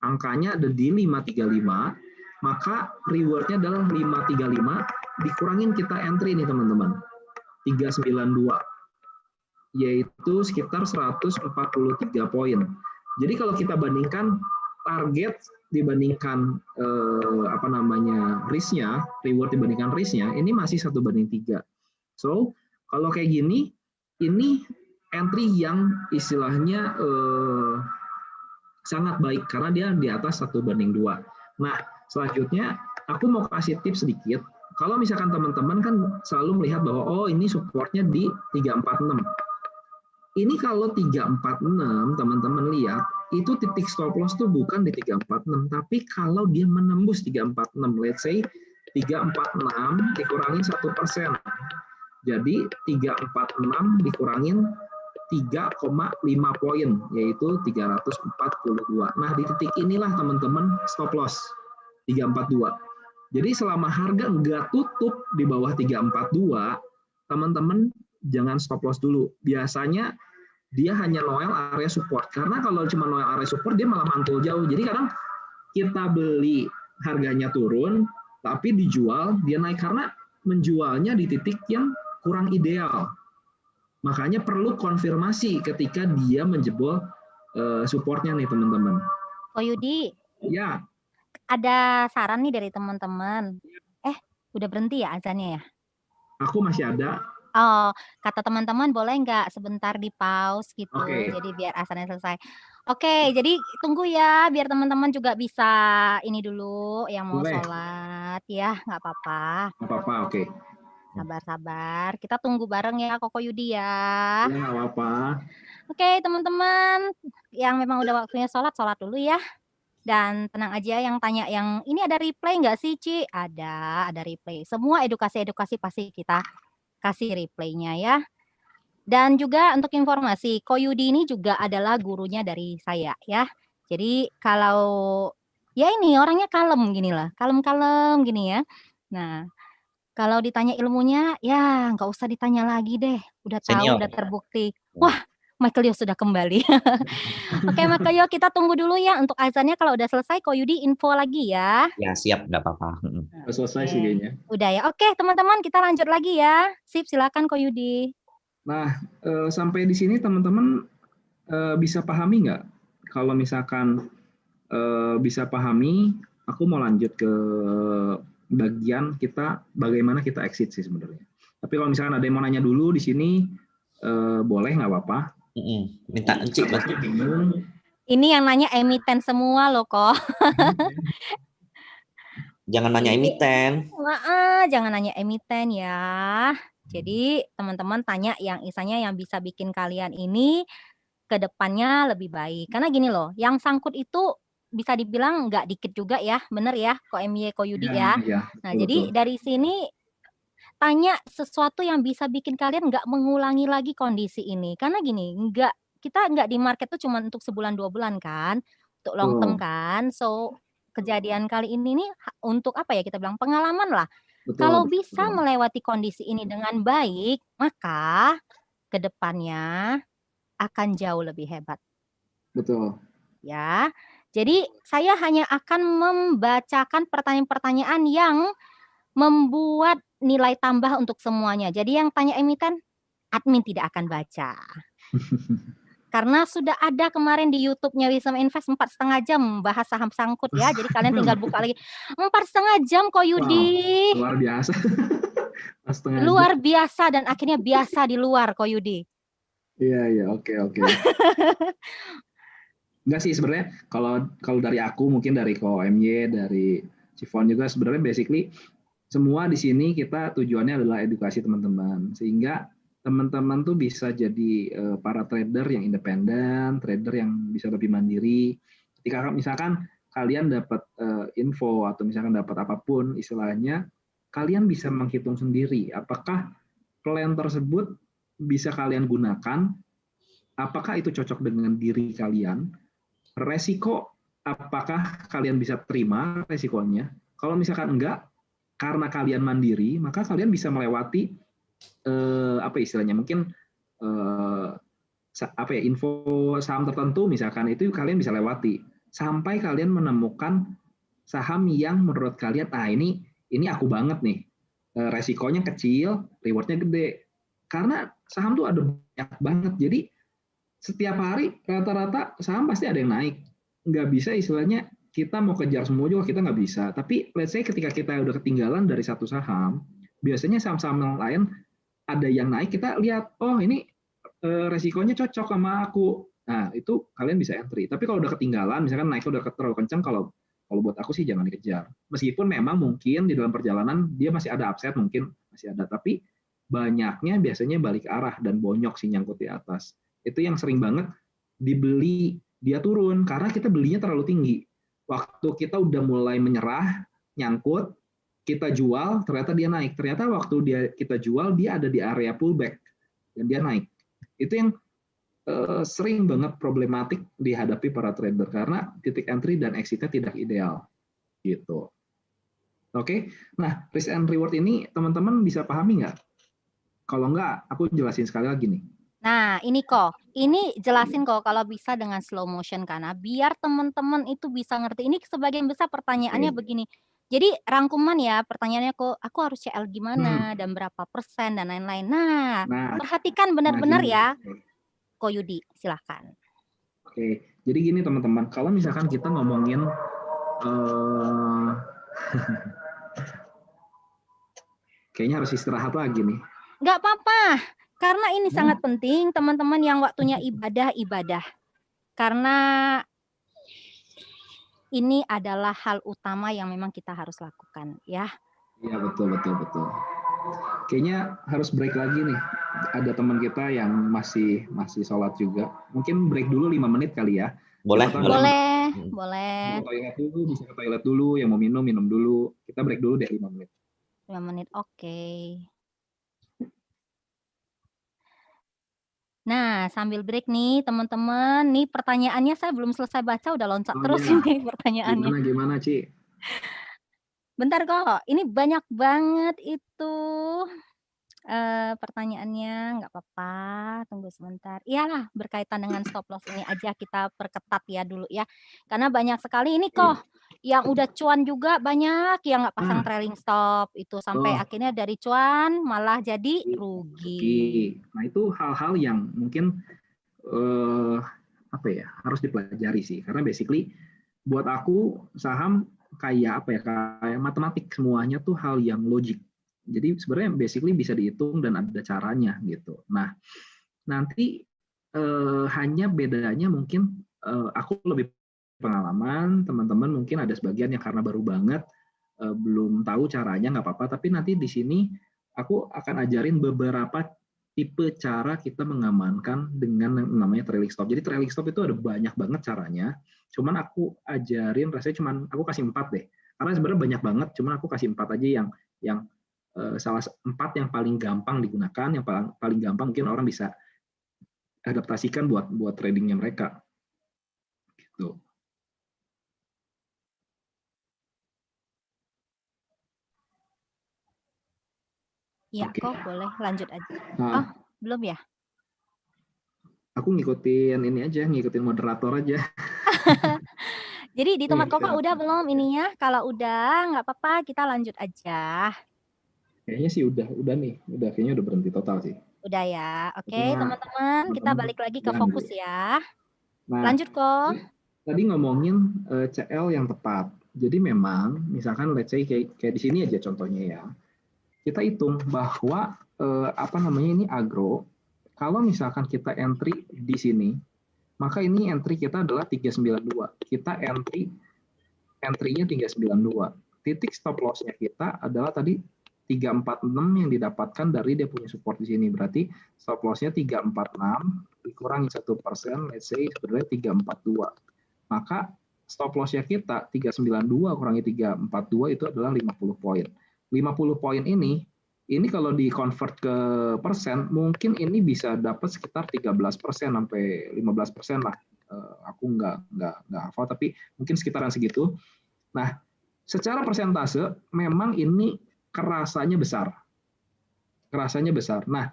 Angkanya ada di 535, maka reward-nya adalah 535 dikurangin kita entry nih teman-teman. 392 yaitu sekitar 143 poin. Jadi kalau kita bandingkan target dibandingkan risk-nya, reward dibandingkan risk-nya, ini masih 1:3. So, kalau kayak gini, ini entry yang istilahnya sangat baik karena dia di atas 1:2. Nah, selanjutnya aku mau kasih tips sedikit. Kalau misalkan teman-teman kan selalu melihat bahwa oh ini supportnya di 346. Ini kalau 346 teman-teman lihat itu titik stop loss tuh bukan di 346, tapi kalau dia menembus 346, let's say 346 dikurangin 1%. Jadi 346 dikurangin 3,5 poin, yaitu 342. Nah, di titik inilah teman-teman stop loss 342. Jadi selama harga nggak tutup di bawah 342, teman-teman jangan stop loss dulu. Biasanya dia hanya noel area support. Karena kalau cuma noel area support, dia malah mantul jauh. Jadi kadang kita beli harganya turun, tapi dijual, dia naik karena menjualnya di titik yang kurang ideal. Makanya perlu konfirmasi ketika dia menjebol supportnya nih teman-teman. Ko Yudi, ya, ada saran nih dari teman-teman. Udah berhenti ya azannya ya? Aku masih ada. Oh, kata teman-teman boleh nggak sebentar di pause gitu, Oke. jadi biar azannya selesai. Oke, jadi tunggu ya, biar teman-teman juga bisa ini dulu yang mau Boleh. sholat ya, nggak apa-apa. Nggak apa-apa, oke. Sabar-sabar, kita tunggu bareng ya Koko Yudi ya. Ya, nggak apa-apa. Oke, teman-teman yang memang udah waktunya sholat dulu ya. Dan tenang aja yang tanya yang ini ada replay nggak sih, Ci? Ada replay. Semua edukasi-edukasi pasti kita kasih replaynya ya. Dan juga untuk informasi, Ko Yudi ini juga adalah gurunya dari saya ya. Jadi kalau ya ini orangnya kalem gini lah, kalem-kalem gini ya. Nah, kalau ditanya ilmunya ya nggak usah ditanya lagi deh, udah tahu, Senior. udah terbukti. Wah, Michael Yo sudah kembali. Oke, Michael Yo, kita tunggu dulu ya untuk azannya. Kalau udah selesai, Ko Yudi info lagi ya. Ya, siap, nggak apa-apa. Udah selesai sih kayaknya. Udah ya. Oke, teman-teman, kita lanjut lagi ya. Sip, silakan Ko Yudi. Nah, sampai di sini teman-teman bisa pahami nggak? Kalau misalkan bisa pahami, aku mau lanjut ke bagian kita bagaimana kita exit sih sebenarnya. Tapi kalau misalkan ada yang mau nanya dulu di sini, boleh nggak apa-apa. Minta encik bantu. Ini yang nanya emiten semua loh kok. Jangan nanya emiten. Jangan nanya emiten ya. Jadi teman-teman tanya yang isanya yang bisa bikin kalian ini ke depannya lebih baik. Karena gini loh, yang sangkut itu bisa dibilang nggak dikit juga ya, bener ya, Ko MY, Ko Yudi ya. Nah, betul. jadi dari sini tanya sesuatu yang bisa bikin kalian nggak mengulangi lagi kondisi ini. Karena gini, kita nggak di market tuh cuma untuk sebulan 2 bulan kan, untuk long term kan. So kejadian kali ini nih untuk apa ya kita bilang pengalaman lah. Betul, kalau bisa melewati kondisi ini dengan baik, maka ke depannya akan jauh lebih hebat. Betul. Ya. Jadi saya hanya akan membacakan pertanyaan-pertanyaan yang membuat nilai tambah untuk semuanya. Jadi yang tanya emiten, admin tidak akan baca. Karena sudah ada kemarin di YouTube-nya Wisdom Invest 4,5 jam bahas saham sangkut ya. Jadi kalian tinggal buka lagi. 4,5 jam Ko Yudi. Wow, luar biasa. Luar biasa dan akhirnya biasa di luar Ko Yudi. Iya, oke. Enggak sih sebenarnya kalau dari aku mungkin dari Ko MY, dari Sifon juga sebenarnya basically semua di sini kita tujuannya adalah edukasi teman-teman, sehingga teman-teman tuh bisa jadi para trader yang independen, trader yang bisa lebih mandiri. Ketika misalkan kalian dapat info atau misalkan dapat apapun istilahnya, kalian bisa menghitung sendiri apakah plan tersebut bisa kalian gunakan, apakah itu cocok dengan diri kalian, resiko apakah kalian bisa terima resikonya. Kalau misalkan enggak, karena kalian mandiri, maka kalian bisa melewati apa istilahnya, mungkin apa ya, info saham tertentu misalkan itu kalian bisa lewati sampai kalian menemukan saham yang menurut kalian ini aku banget nih, resikonya kecil, rewardnya gede. Karena saham tuh ada banyak banget, jadi setiap hari rata-rata saham pasti ada yang naik. Nggak bisa istilahnya kita mau kejar semua juga, kita nggak bisa. Tapi let's say ketika kita udah ketinggalan dari satu saham, biasanya saham-saham yang lain ada yang naik, kita lihat, oh ini resikonya cocok sama aku. Nah, itu kalian bisa entry. Tapi kalau udah ketinggalan, misalkan naiknya udah terlalu kencang, kalau buat aku sih jangan dikejar. Meskipun memang mungkin di dalam perjalanan dia masih ada upside, mungkin masih ada, tapi banyaknya biasanya balik arah dan bonyok sih nyangkut di atas. Itu yang sering banget dibeli, dia turun karena kita belinya terlalu tinggi. Waktu kita udah mulai menyerah, nyangkut, kita jual, ternyata dia naik. Ternyata waktu kita jual, dia ada di area pullback dan dia naik. Itu yang sering banget problematik dihadapi para trader karena titik entry dan exitnya tidak ideal. Gitu. Oke, nah risk and reward ini teman-teman bisa pahami nggak? Kalau nggak, aku jelasin sekali lagi nih. Nah, ini jelasin kok kalau bisa dengan slow motion karena biar teman-teman itu bisa ngerti. Ini sebagian besar pertanyaannya begini. Jadi rangkuman ya pertanyaannya kok aku harus CL gimana dan berapa persen dan lain-lain. Nah, perhatikan benar-benar ya. Ko Yudi, silahkan. Oke, jadi gini teman-teman, kalau misalkan kita ngomongin kayaknya harus istirahat lagi nih. Nggak apa-apa. Karena ini sangat penting teman-teman yang waktunya ibadah. Karena ini adalah hal utama yang memang kita harus lakukan ya. Iya, betul. Kayaknya harus break lagi nih. Ada teman kita yang masih sholat juga. Mungkin break dulu 5 menit kali ya. Boleh. Mau toilet dulu, bisa ke toilet dulu, yang mau minum dulu. Kita break dulu deh 5 menit. 5 menit, oke. Nah, sambil break nih teman-teman, nih pertanyaannya saya belum selesai baca udah loncat terus ini pertanyaannya. Gimana Ci? Bentar kok, ini banyak banget itu pertanyaannya, nggak apa-apa, tunggu sebentar. Iya, berkaitan dengan stop loss ini aja kita perketat ya dulu ya. Karena banyak sekali ini kok yang udah cuan juga banyak yang nggak pasang trailing stop itu sampai akhirnya dari cuan malah jadi rugi. Nah, itu hal-hal yang mungkin harus dipelajari sih, karena basically buat aku saham kayak matematik, semuanya tuh hal yang logik. Jadi sebenarnya basically bisa dihitung dan ada caranya gitu. Nah, nanti hanya bedanya mungkin aku lebih pengalaman, teman-teman mungkin ada sebagian yang karena baru banget belum tahu caranya, nggak apa-apa. Tapi nanti di sini aku akan ajarin beberapa tipe cara kita mengamankan dengan namanya trailing stop. Jadi trailing stop itu ada banyak banget caranya. Cuman aku ajarin, rasanya aku kasih 4 deh. Karena sebenarnya banyak banget, cuman aku kasih 4 aja yang salah 4 yang paling gampang digunakan, yang paling gampang mungkin orang bisa adaptasikan buat tradingnya mereka. Gitu. Iya, kok boleh lanjut aja. Belum ya? Aku ngikutin moderator aja. Jadi di tempat Koko udah belum ininya? Kalau udah nggak apa-apa, kita lanjut aja. Kayaknya sih udah nih, kayaknya udah berhenti total sih. Udah ya, oke teman-teman, kita balik lagi ke fokus ya. Lanjut kok. Tadi ngomongin CL yang tepat. Jadi memang, misalkan let's say kayak di sini aja contohnya ya. Kita hitung bahwa ini agro. Kalau misalkan kita entry di sini, maka ini entry kita adalah 392. Kita entry-nya 392. titik stop loss-nya kita adalah tadi 346 yang didapatkan dari dia punya support di sini. Berarti stop loss-nya 346 dikurangi 1%, let's say sebenarnya 342. Maka stop loss-nya kita 392 kurangi 342 itu adalah 50 poin. 50 poin ini kalau di-convert ke persen, mungkin ini bisa dapat sekitar 13% sampai 15% lah. Aku nggak hafal, tapi mungkin sekitaran segitu. Nah, secara persentase memang ini kerasanya besar. Nah,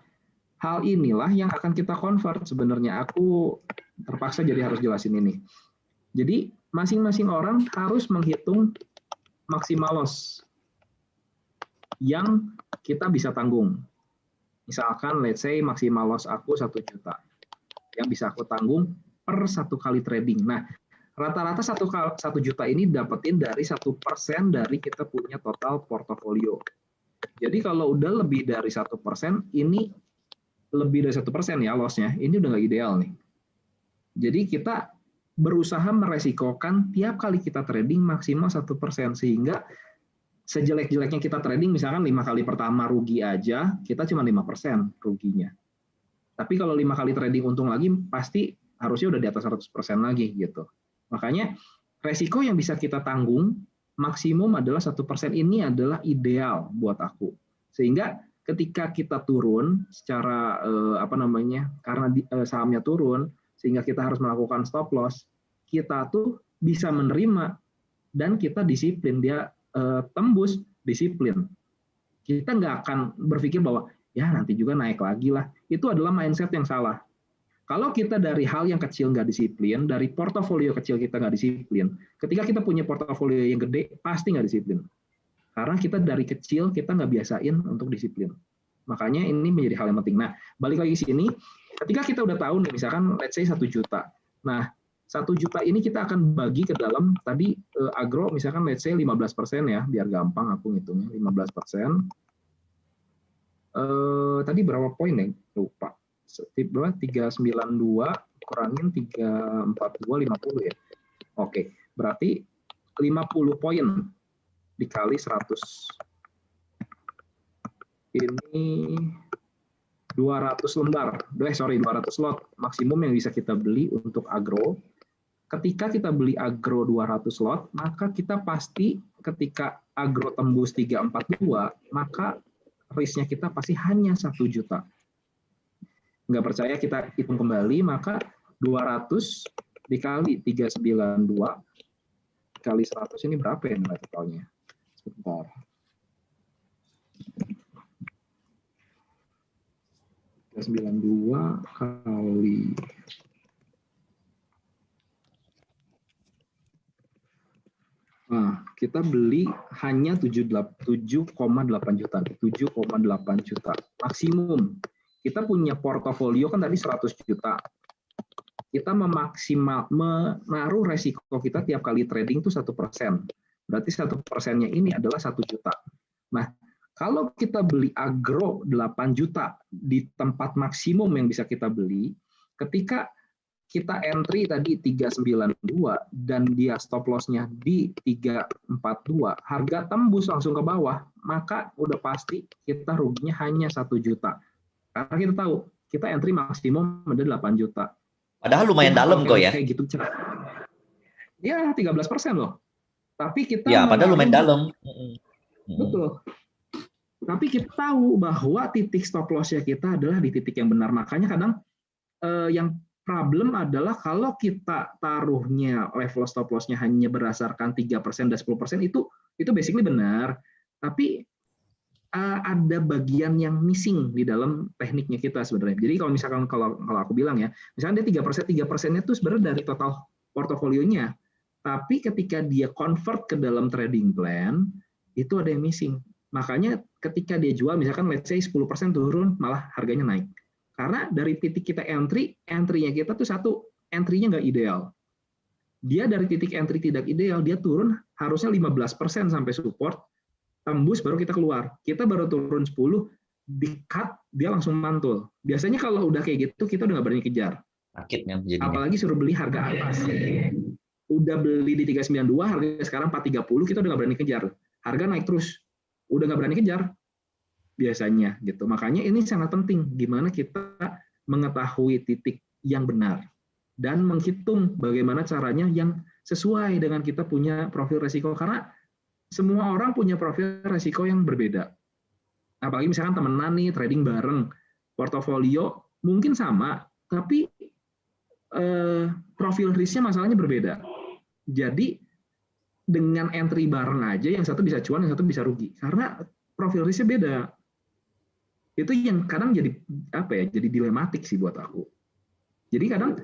hal inilah yang akan kita convert sebenarnya. Aku terpaksa jadi harus jelasin ini. Jadi, masing-masing orang harus menghitung maksimal loss yang kita bisa tanggung. Misalkan, let's say maksimal loss aku 1 juta. Yang bisa aku tanggung per 1 kali trading. Nah, rata-rata 1 juta ini dapetin dari 1% dari kita punya total portofolio. Jadi kalau udah lebih dari 1%, ini lebih dari 1% ya loss-nya, ini udah nggak ideal nih. Jadi kita berusaha meresikokan tiap kali kita trading maksimal 1%, sehingga sejelek-jeleknya kita trading, misalkan 5 kali pertama rugi aja, kita cuma 5% ruginya. Tapi kalau 5 kali trading untung lagi, pasti harusnya udah di atas 100% lagi gitu. Makanya resiko yang bisa kita tanggung maksimum adalah 1%. Ini adalah ideal buat aku. Sehingga ketika kita turun secara karena sahamnya turun, sehingga kita harus melakukan stop loss, kita tuh bisa menerima dan kita disiplin. Dia tembus, disiplin. Kita nggak akan berpikir bahwa ya nanti juga naik lagi lah. Itu adalah mindset yang salah. Kalau kita dari hal yang kecil nggak disiplin, dari portofolio kecil kita nggak disiplin, ketika kita punya portofolio yang gede, pasti nggak disiplin. Karena kita dari kecil, kita nggak biasain untuk disiplin. Makanya ini menjadi hal yang penting. Nah, balik lagi sini, ketika kita udah tahu nih, misalkan let's say 1 juta. Nah, 1 juta ini kita akan bagi ke dalam, tadi agro, misalkan let's say 15% ya, biar gampang aku ngitungnya, 15%. Tadi berapa poin ya? Lupa. 392 kurangin 342 50 ya. Oke, berarti 50 poin dikali 100. Ini 200 lembar. 200 lot maksimum yang bisa kita beli untuk agro. Ketika kita beli agro 200 lot, maka kita pasti ketika agro tembus 342, maka risk-nya kita pasti hanya 1 juta. Nggak percaya, kita hitung kembali, maka 200 dikali 392 kali 100 ini berapa ya nilai totalnya? Sebentar. (392) kali kita beli hanya 7,8 juta. 7,8 juta maksimum. Kita punya portofolio kan tadi 100 juta. Kita menaruh resiko kita tiap kali trading itu 1%. Berarti 1%-nya ini adalah 1 juta. Nah, kalau kita beli agro 8 juta di tempat maksimum yang bisa kita beli, ketika kita entry tadi 392 dan dia stop loss-nya di 342, harga tembus langsung ke bawah, maka udah pasti kita ruginya hanya 1 juta. Karena kita tahu, kita entry maksimum ada 8 juta. Padahal lumayan dalam kok ya. Kayak gitu. Ya, 13% loh. Tapi kita padahal lumayan dalam. Betul. Tapi kita tahu bahwa titik stop loss-nya kita adalah di titik yang benar. Makanya kadang yang problem adalah kalau kita taruhnya level stop loss-nya hanya berdasarkan 3% dan 10%, itu basically benar. Tapi ada bagian yang missing di dalam tekniknya kita sebenarnya. Jadi kalau misalkan kalau aku bilang ya, misalnya dia 3%-nya itu sebenarnya dari total portofolionya. Tapi ketika dia convert ke dalam trading plan, itu ada yang missing. Makanya ketika dia jual, misalkan let's say 10% turun, malah harganya naik. Karena dari titik kita entry-nya kita tuh entry-nya nggak ideal. Dia dari titik entry tidak ideal, dia turun harusnya 15% sampai support, tembus baru kita keluar. Kita baru turun 10, di-cut, dia langsung mantul. Biasanya kalau udah kayak gitu, kita udah nggak berani kejar. Apalagi suruh beli harga atas. Udah beli di 392, harga sekarang 430, kita udah nggak berani kejar. harga naik terus, udah nggak berani kejar biasanya gitu. Makanya ini sangat penting gimana kita mengetahui titik yang benar dan menghitung bagaimana caranya yang sesuai dengan kita punya profil resiko, karena semua orang punya profil resiko yang berbeda. Apalagi misalkan temenan nih, trading bareng, portofolio mungkin sama, tapi profil risknya masalahnya berbeda. Jadi dengan entry bareng aja, yang satu bisa cuan, yang satu bisa rugi, karena profil risknya beda. Itu yang kadang jadi jadi dilematik sih buat aku. Jadi kadang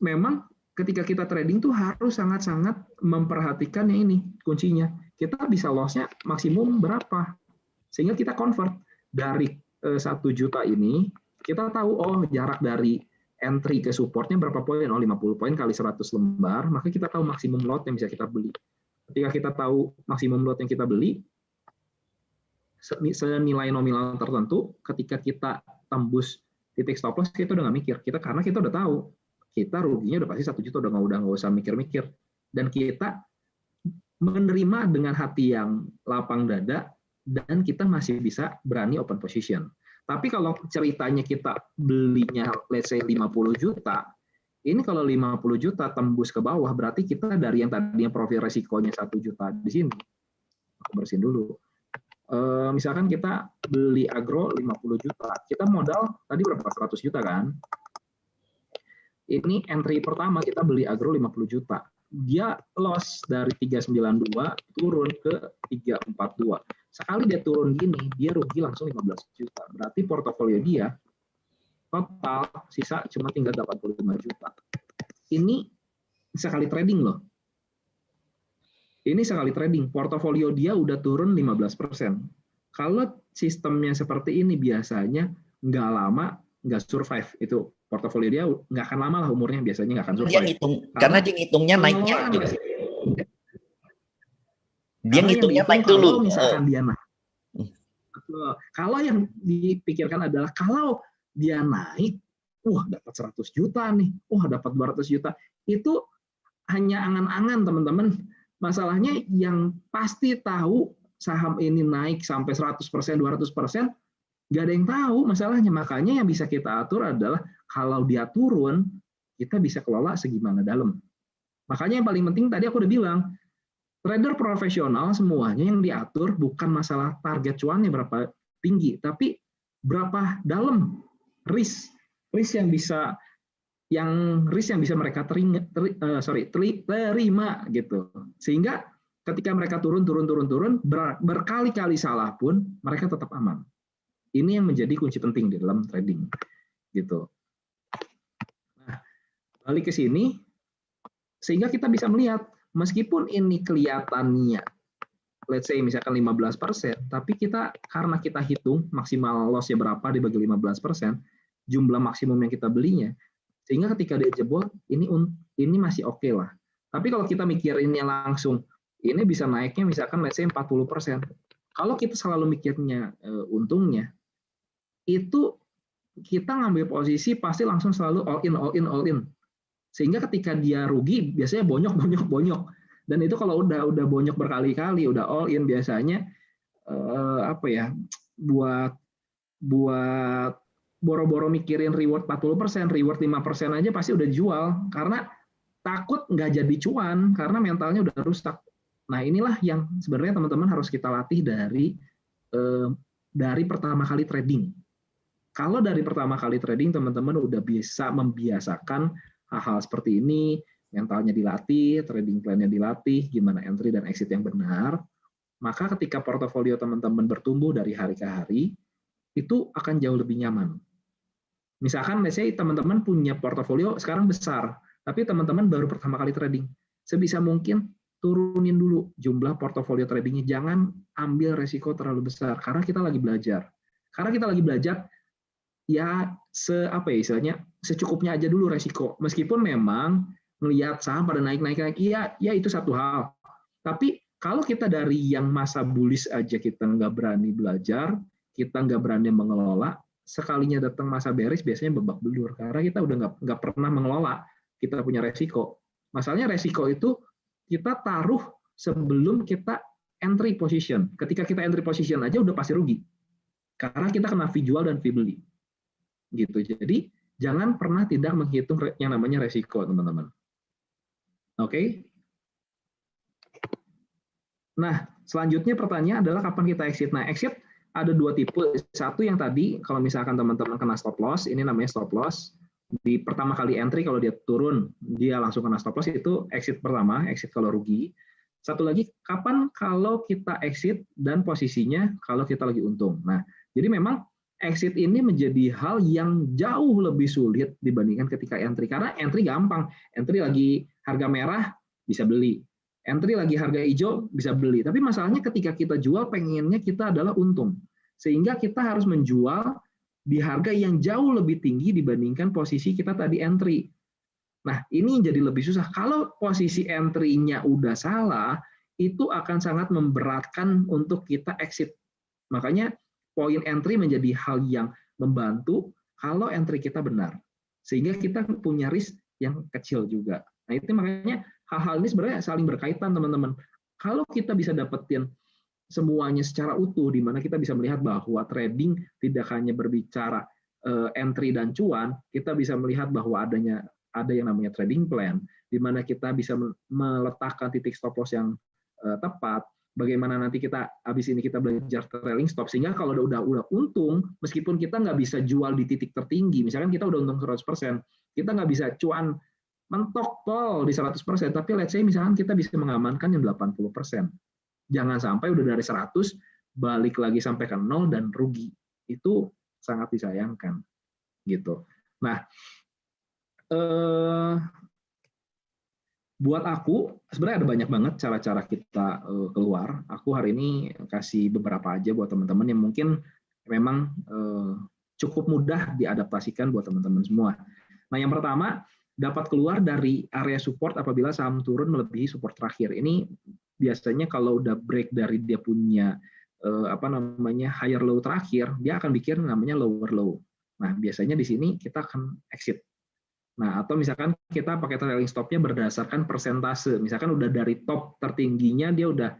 memang ketika kita trading tuh harus sangat-sangat memperhatikan yang ini kuncinya. Kita bisa loss-nya maksimum berapa, sehingga kita convert dari 1 juta ini, kita tahu jarak dari entry ke supportnya berapa poin, 50 poin kali 100 lembar, maka kita tahu maksimum lot yang bisa kita beli. Ketika kita tahu maksimum lot yang kita beli, senilai nominal tertentu, ketika kita tembus titik stop loss, kita udah nggak mikir, karena kita udah tahu, kita ruginya udah pasti 1 juta, udah nggak usah mikir-mikir, dan kita menerima dengan hati yang lapang dada, dan kita masih bisa berani open position. Tapi kalau ceritanya kita belinya let's say 50 juta, ini kalau 50 juta tembus ke bawah, berarti kita dari yang tadinya profil resikonya 1 juta di sini, aku bersihin dulu. Misalkan kita beli agro 50 juta, kita modal tadi berapa? 100 juta kan? Ini entry pertama kita beli agro 50 juta. Dia loss dari 392 turun ke 342. Sekali dia turun gini, dia rugi langsung 15 juta. Berarti portofolio dia total sisa cuma tinggal 85 juta. Ini sekali trading loh. Ini sekali trading, portofolio dia udah turun 15%. Kalau sistemnya seperti ini biasanya nggak lama, nggak survive. Itu portofolio dia nggak akan lama lah umurnya, biasanya nggak akan survive. Karena dia ngitungnya naiknya juga. Dia ngitungnya naik dulu. Kalau misalkan dia naik. Kalau yang dipikirkan adalah kalau dia naik, dapat 100 juta nih, dapat 200 juta. Itu hanya angan-angan teman-teman. Masalahnya yang pasti tahu saham ini naik sampai 100%, 200%, nggak ada yang tahu masalahnya. Makanya yang bisa kita atur adalah kalau dia turun, kita bisa kelola segimana dalam. Makanya yang paling penting tadi aku udah bilang, trader profesional semuanya yang diatur bukan masalah target cuannya berapa tinggi, tapi berapa dalam risk yang bisa mereka terima gitu. Sehingga ketika mereka turun berkali-kali salah pun mereka tetap aman. Ini yang menjadi kunci penting di dalam trading gitu. Nah, balik ke sini sehingga kita bisa melihat meskipun ini kelihatannya let's say misalkan 15%, tapi karena kita hitung maksimal loss-nya berapa dibagi 15%, jumlah maksimum yang kita belinya, sehingga ketika dia jebol ini masih oke lah. Tapi kalau kita mikirinnya langsung, ini bisa naiknya misalkan let's say 40%. Kalau kita selalu mikirnya untungnya, itu kita ngambil posisi pasti langsung selalu all in. Sehingga ketika dia rugi biasanya bonyok. Dan itu kalau udah bonyok berkali-kali, udah all in biasanya buat boro-boro mikirin reward 40%, reward 5% aja pasti udah jual karena takut nggak jadi cuan karena mentalnya udah rusak. Nah, inilah yang sebenarnya teman-teman harus kita latih dari pertama kali trading. Kalau dari pertama kali trading teman-teman udah bisa membiasakan hal-hal seperti ini, mentalnya dilatih, trading plan-nya dilatih, gimana entry dan exit yang benar, maka ketika portofolio teman-teman bertumbuh dari hari ke hari, itu akan jauh lebih nyaman. Misalkan, let's say teman-teman punya portofolio sekarang besar, tapi teman-teman baru pertama kali trading. Sebisa mungkin turunin dulu jumlah portofolio tradingnya, jangan ambil resiko terlalu besar, karena kita lagi belajar. Ya secukupnya aja dulu resiko. Meskipun memang melihat saham pada naik, ya itu satu hal. Tapi kalau kita dari yang masa bullish aja kita nggak berani belajar, kita nggak berani mengelola, sekalinya datang masa bearish biasanya babak belur karena kita udah nggak pernah mengelola, kita punya resiko. Masalahnya resiko itu kita taruh sebelum kita entry position. Ketika kita entry position aja udah pasti rugi. Karena kita kena fee jual dan fee beli. Gitu. Jadi jangan pernah tidak menghitung yang namanya resiko, teman-teman. Oke. Nah, selanjutnya pertanyaan adalah kapan kita exit. Nah, exit ada dua tipe. Satu yang tadi, kalau misalkan teman-teman kena stop loss, ini namanya stop loss. Di pertama kali entry, kalau dia turun, dia langsung kena stop loss, itu exit pertama, exit kalau rugi. Satu lagi, kapan kalau kita exit dan posisinya kalau kita lagi untung. Nah, jadi memang exit ini menjadi hal yang jauh lebih sulit dibandingkan ketika entry. Karena entry gampang. Entry lagi harga merah, bisa beli. Entry lagi harga hijau, bisa beli. Tapi masalahnya ketika kita jual, pengennya kita adalah untung. Sehingga kita harus menjual di harga yang jauh lebih tinggi dibandingkan posisi kita tadi entry. Nah, ini jadi lebih susah. Kalau posisi entry-nya udah salah, itu akan sangat memberatkan untuk kita exit. Makanya poin entry menjadi hal yang membantu kalau entry kita benar. Sehingga kita punya risk yang kecil juga. Nah, itu makanya hal-hal ini sebenarnya saling berkaitan, teman-teman. Kalau kita bisa dapetin semuanya secara utuh, di mana kita bisa melihat bahwa trading tidak hanya berbicara entry dan cuan, kita bisa melihat bahwa ada yang namanya trading plan, di mana kita bisa meletakkan titik stop loss yang tepat. Bagaimana nanti kita habis ini kita belajar trailing stop, sehingga kalau udah untung, meskipun kita nggak bisa jual di titik tertinggi, misalkan kita udah untung 100%, kita nggak bisa cuan mentok pol di 100%, tapi let's say misalkan kita bisa mengamankan yang 80%. Jangan sampai udah dari 100, balik lagi sampai ke 0 dan rugi. Itu sangat disayangkan. Gitu. Nah, buat aku, sebenarnya ada banyak banget cara-cara kita keluar. Aku hari ini kasih beberapa aja buat teman-teman yang mungkin memang cukup mudah diadaptasikan buat teman-teman semua. Nah, yang pertama, dapat keluar dari area support apabila saham turun melebihi support terakhir. Ini biasanya kalau udah break dari dia punya higher low terakhir, dia akan bikin namanya lower low. Nah, biasanya di sini kita akan exit. Nah, atau misalkan kita pakai trailing stop-nya berdasarkan persentase. Misalkan udah dari top tertingginya dia udah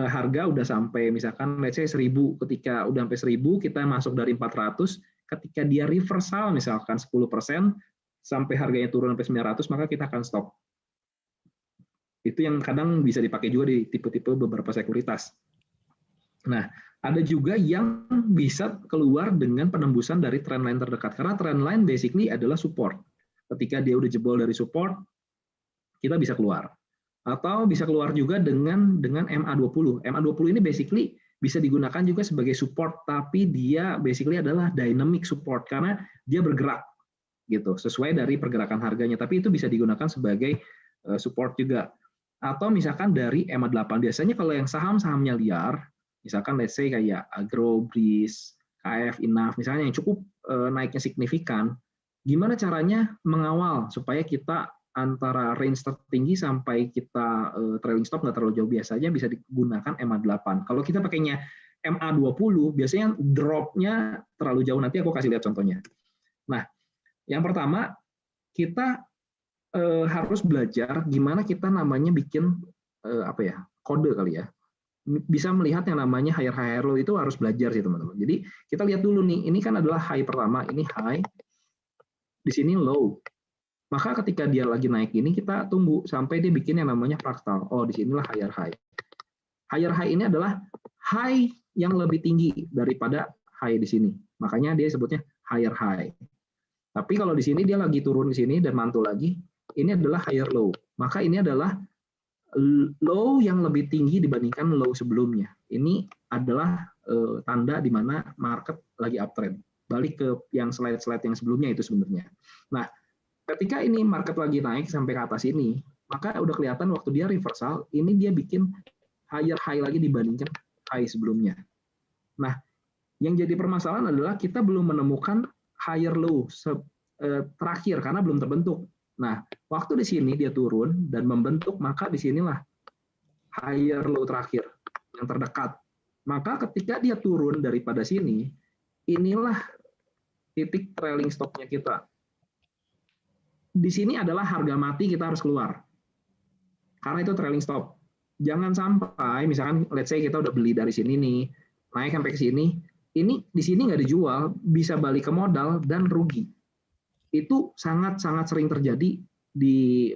harga udah sampai misalkan let's say 1000, ketika udah sampai 1000 kita masuk dari 400, ketika dia reversal misalkan 10% sampai harganya turun sampai 900, maka kita akan stop. Itu yang kadang bisa dipakai juga di tipe-tipe beberapa sekuritas. Nah, ada juga yang bisa keluar dengan penembusan dari trendline terdekat. Karena trendline basically adalah support. Ketika dia udah jebol dari support, kita bisa keluar. Atau bisa keluar juga dengan MA20. MA20 ini basically bisa digunakan juga sebagai support, tapi dia basically adalah dynamic support karena dia bergerak gitu, sesuai dari pergerakan harganya. Tapi itu bisa digunakan sebagai support juga. Atau misalkan dari MA8. Biasanya kalau yang saham-sahamnya liar, misalkan let's say kayak Agro, Breeze, KF, Inaf, misalnya yang cukup naiknya signifikan, gimana caranya mengawal supaya kita antara range tertinggi sampai kita trailing stop nggak terlalu jauh, biasanya bisa digunakan MA8. Kalau kita pakainya MA20, biasanya drop-nya terlalu jauh. Nanti aku kasih lihat contohnya. Nah, yang pertama, kita harus belajar gimana kita namanya bikin kode kali ya. Bisa melihat yang namanya higher low, itu harus belajar sih teman-teman. Jadi kita lihat dulu nih, ini kan adalah high pertama, ini high, di sini low. Maka ketika dia lagi naik ini, kita tunggu sampai dia bikin yang namanya fraktal. Oh, di sinilah higher high. Higher high ini adalah high yang lebih tinggi daripada high di sini. Makanya dia sebutnya higher high. Tapi kalau di sini dia lagi turun di sini dan mantul lagi, ini adalah higher low. Maka ini adalah low yang lebih tinggi dibandingkan low sebelumnya. Ini adalah tanda di mana market lagi uptrend. Balik ke yang slide-slide yang sebelumnya itu sebenarnya. Nah, ketika ini market lagi naik sampai ke atas ini, maka udah kelihatan waktu dia reversal, ini dia bikin higher high lagi dibandingkan high sebelumnya. Nah, yang jadi permasalahan adalah kita belum menemukan higher low terakhir karena belum terbentuk. Nah, waktu di sini dia turun dan membentuk, maka di sinilah higher low terakhir yang terdekat. Maka ketika dia turun daripada sini, inilah titik trailing stop-nya kita. Di sini adalah harga mati, kita harus keluar. Karena itu trailing stop. Jangan sampai misalkan let's say kita udah beli dari sini nih, naik sampai ke sini, ini di sini nggak dijual, bisa balik ke modal dan rugi. Itu sangat-sangat sering terjadi di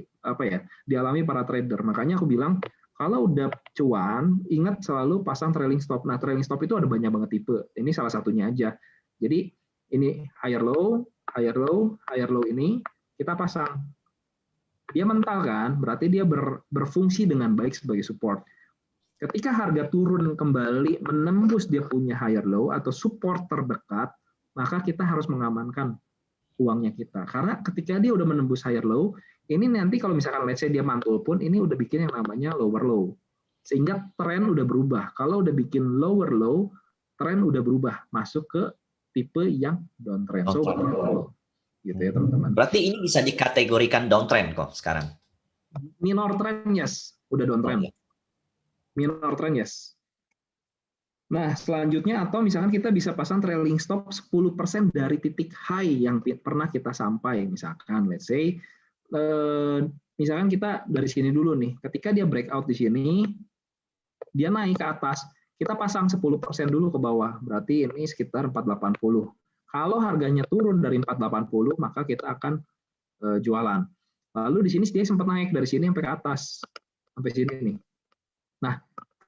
dialami para trader. Makanya aku bilang kalau udah cuan, ingat selalu pasang trailing stop. Nah, trailing stop itu ada banyak banget tipe. Ini salah satunya aja. Jadi ini higher low, higher low, higher low ini kita pasang. Dia mental kan, berarti dia berfungsi dengan baik sebagai support. Ketika harga turun kembali menembus dia punya higher low atau support terdekat, maka kita harus mengamankan uangnya kita. Karena ketika dia udah menembus higher low, ini nanti kalau misalkan let's say dia mantul pun, ini udah bikin yang namanya lower low. Sehingga tren udah berubah. Kalau udah bikin lower low, tren udah berubah. Masuk ke tipe yang downtrend. So, gitu ya teman-teman. Berarti ini bisa dikategorikan downtrend kok sekarang? Minor trend, yes. Udah downtrend. Minor trend, yes. Nah, selanjutnya atau misalkan kita bisa pasang trailing stop 10% dari titik high yang pernah kita sampai. Misalkan, let's say, misalkan kita dari sini dulu nih. Ketika dia breakout di sini, dia naik ke atas, kita pasang 10% dulu ke bawah. Berarti ini sekitar 480. Kalau harganya turun dari 480, maka kita akan jualan. Lalu di sini dia sempat naik dari sini sampai ke atas, sampai sini nih. Nah,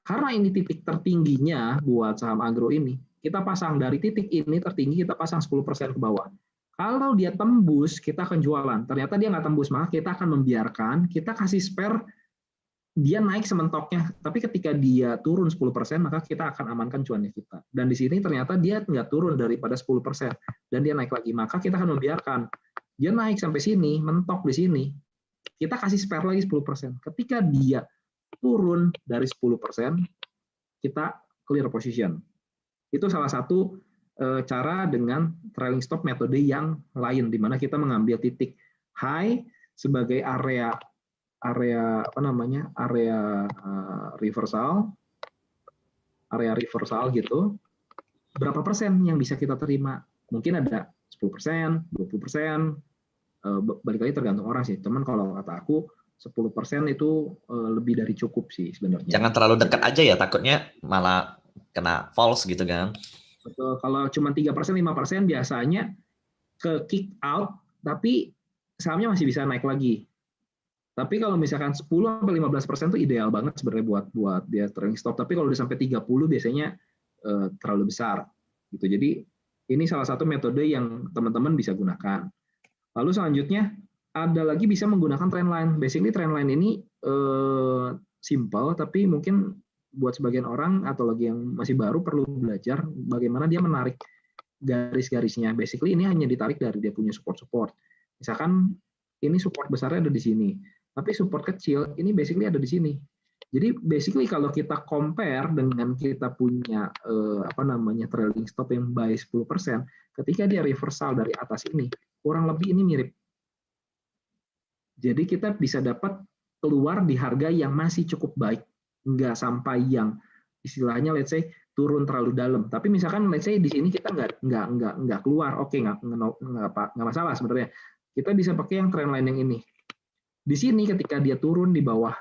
karena ini titik tertingginya buat saham agro ini, kita pasang dari titik ini tertinggi, kita pasang 10% ke bawah. Kalau dia tembus, kita akan jualan. Ternyata dia nggak tembus, maka kita akan membiarkan, kita kasih spare, dia naik sementoknya. Tapi ketika dia turun 10%, maka kita akan amankan cuannya kita. Dan di sini ternyata dia nggak turun daripada 10%, dan dia naik lagi. Maka kita akan membiarkan. Dia naik sampai sini, mentok di sini, kita kasih spare lagi 10%. Ketika dia turun dari 10%, kita clear position. Itu salah satu cara dengan trailing stop metode yang lain, di mana kita mengambil titik high sebagai area reversal gitu. Berapa persen yang bisa kita terima? Mungkin ada 10%, 20%, balik lagi tergantung orang sih. Teman kalau kata aku 10% itu lebih dari cukup sih sebenarnya. Jangan terlalu dekat aja ya, takutnya malah kena false gitu kan. Betul, kalau cuma 3%, 5% biasanya ke kick out, tapi sahamnya masih bisa naik lagi. Tapi kalau misalkan 10-15% itu ideal banget sebenarnya buat dia trailing stop. Tapi kalau udah sampai 30 biasanya terlalu besar. Gitu. Jadi ini salah satu metode yang teman-teman bisa gunakan. Lalu selanjutnya ada lagi bisa menggunakan trendline. Basically trendline ini simple, tapi mungkin buat sebagian orang atau lagi yang masih baru perlu belajar bagaimana dia menarik garis-garisnya. Basically ini hanya ditarik dari dia punya support-support. Misalkan ini support besarnya ada di sini. Tapi support kecil ini basically ada di sini. Jadi basically kalau kita compare dengan kita punya trailing stop yang buy 10%, ketika dia reversal dari atas ini, kurang lebih ini mirip. Jadi kita bisa dapat keluar di harga yang masih cukup baik, nggak sampai yang istilahnya let's say turun terlalu dalam. Tapi misalkan let's say di sini kita nggak keluar, oke nggak masalah sebenarnya. Kita bisa pakai yang trendline yang ini. Di sini ketika dia turun di bawah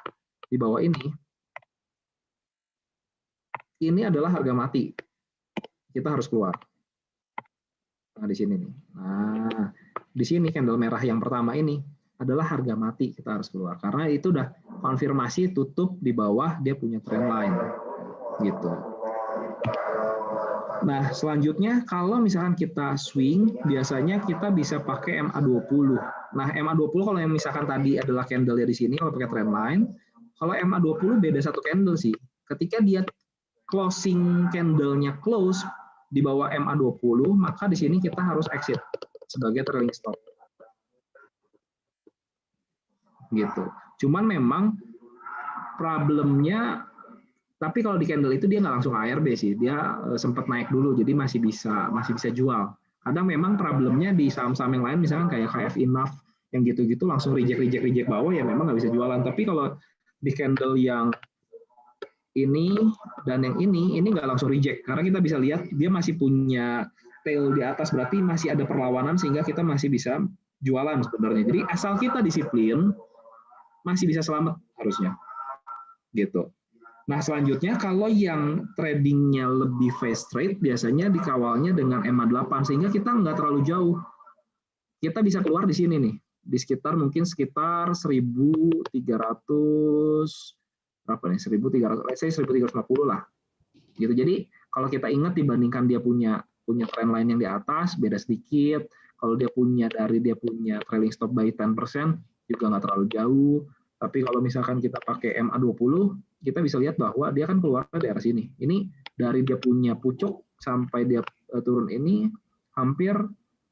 ini adalah harga mati. Kita harus keluar. Nah, di sini nih. Nah, di sini candle merah yang pertama ini adalah harga mati, kita harus keluar karena itu udah konfirmasi tutup di bawah dia punya trend line. Gitu. Nah, selanjutnya kalau misalkan kita swing, biasanya kita bisa pakai MA20. Nah, MA20 kalau yang misalkan tadi adalah candle-nya di sini, kalau pakai trend line, kalau MA20 beda satu candle sih. Ketika dia closing candle-nya close di bawah MA20, maka di sini kita harus exit sebagai trailing stop. Gitu. Cuman memang problemnya, tapi kalau di candle itu dia nggak langsung ARB sih, dia sempat naik dulu, jadi masih bisa jual. Kadang memang problemnya di saham-saham yang lain, misalkan kayak KF Enough, yang gitu-gitu langsung reject bawah, ya memang nggak bisa jualan. Tapi kalau di candle yang ini dan yang ini nggak langsung reject, karena kita bisa lihat dia masih punya tail di atas, berarti masih ada perlawanan sehingga kita masih bisa jualan sebenarnya. Jadi asal kita disiplin, masih bisa selamat harusnya. Gitu. Nah, selanjutnya kalau yang tradingnya lebih fast trade, biasanya dikawalnya dengan EMA 8, sehingga kita nggak terlalu jauh. Kita bisa keluar di sini nih, di sekitar 1.300, berapa nih, 1.350 lah. Gitu. Jadi kalau kita ingat dibandingkan dia punya trend line yang di atas, beda sedikit. Kalau dia punya trailing stop by 10%, juga nggak terlalu jauh. Tapi kalau misalkan kita pakai MA20, kita bisa lihat bahwa dia kan keluar dari daerah sini. Ini dari dia punya pucuk sampai dia turun ini hampir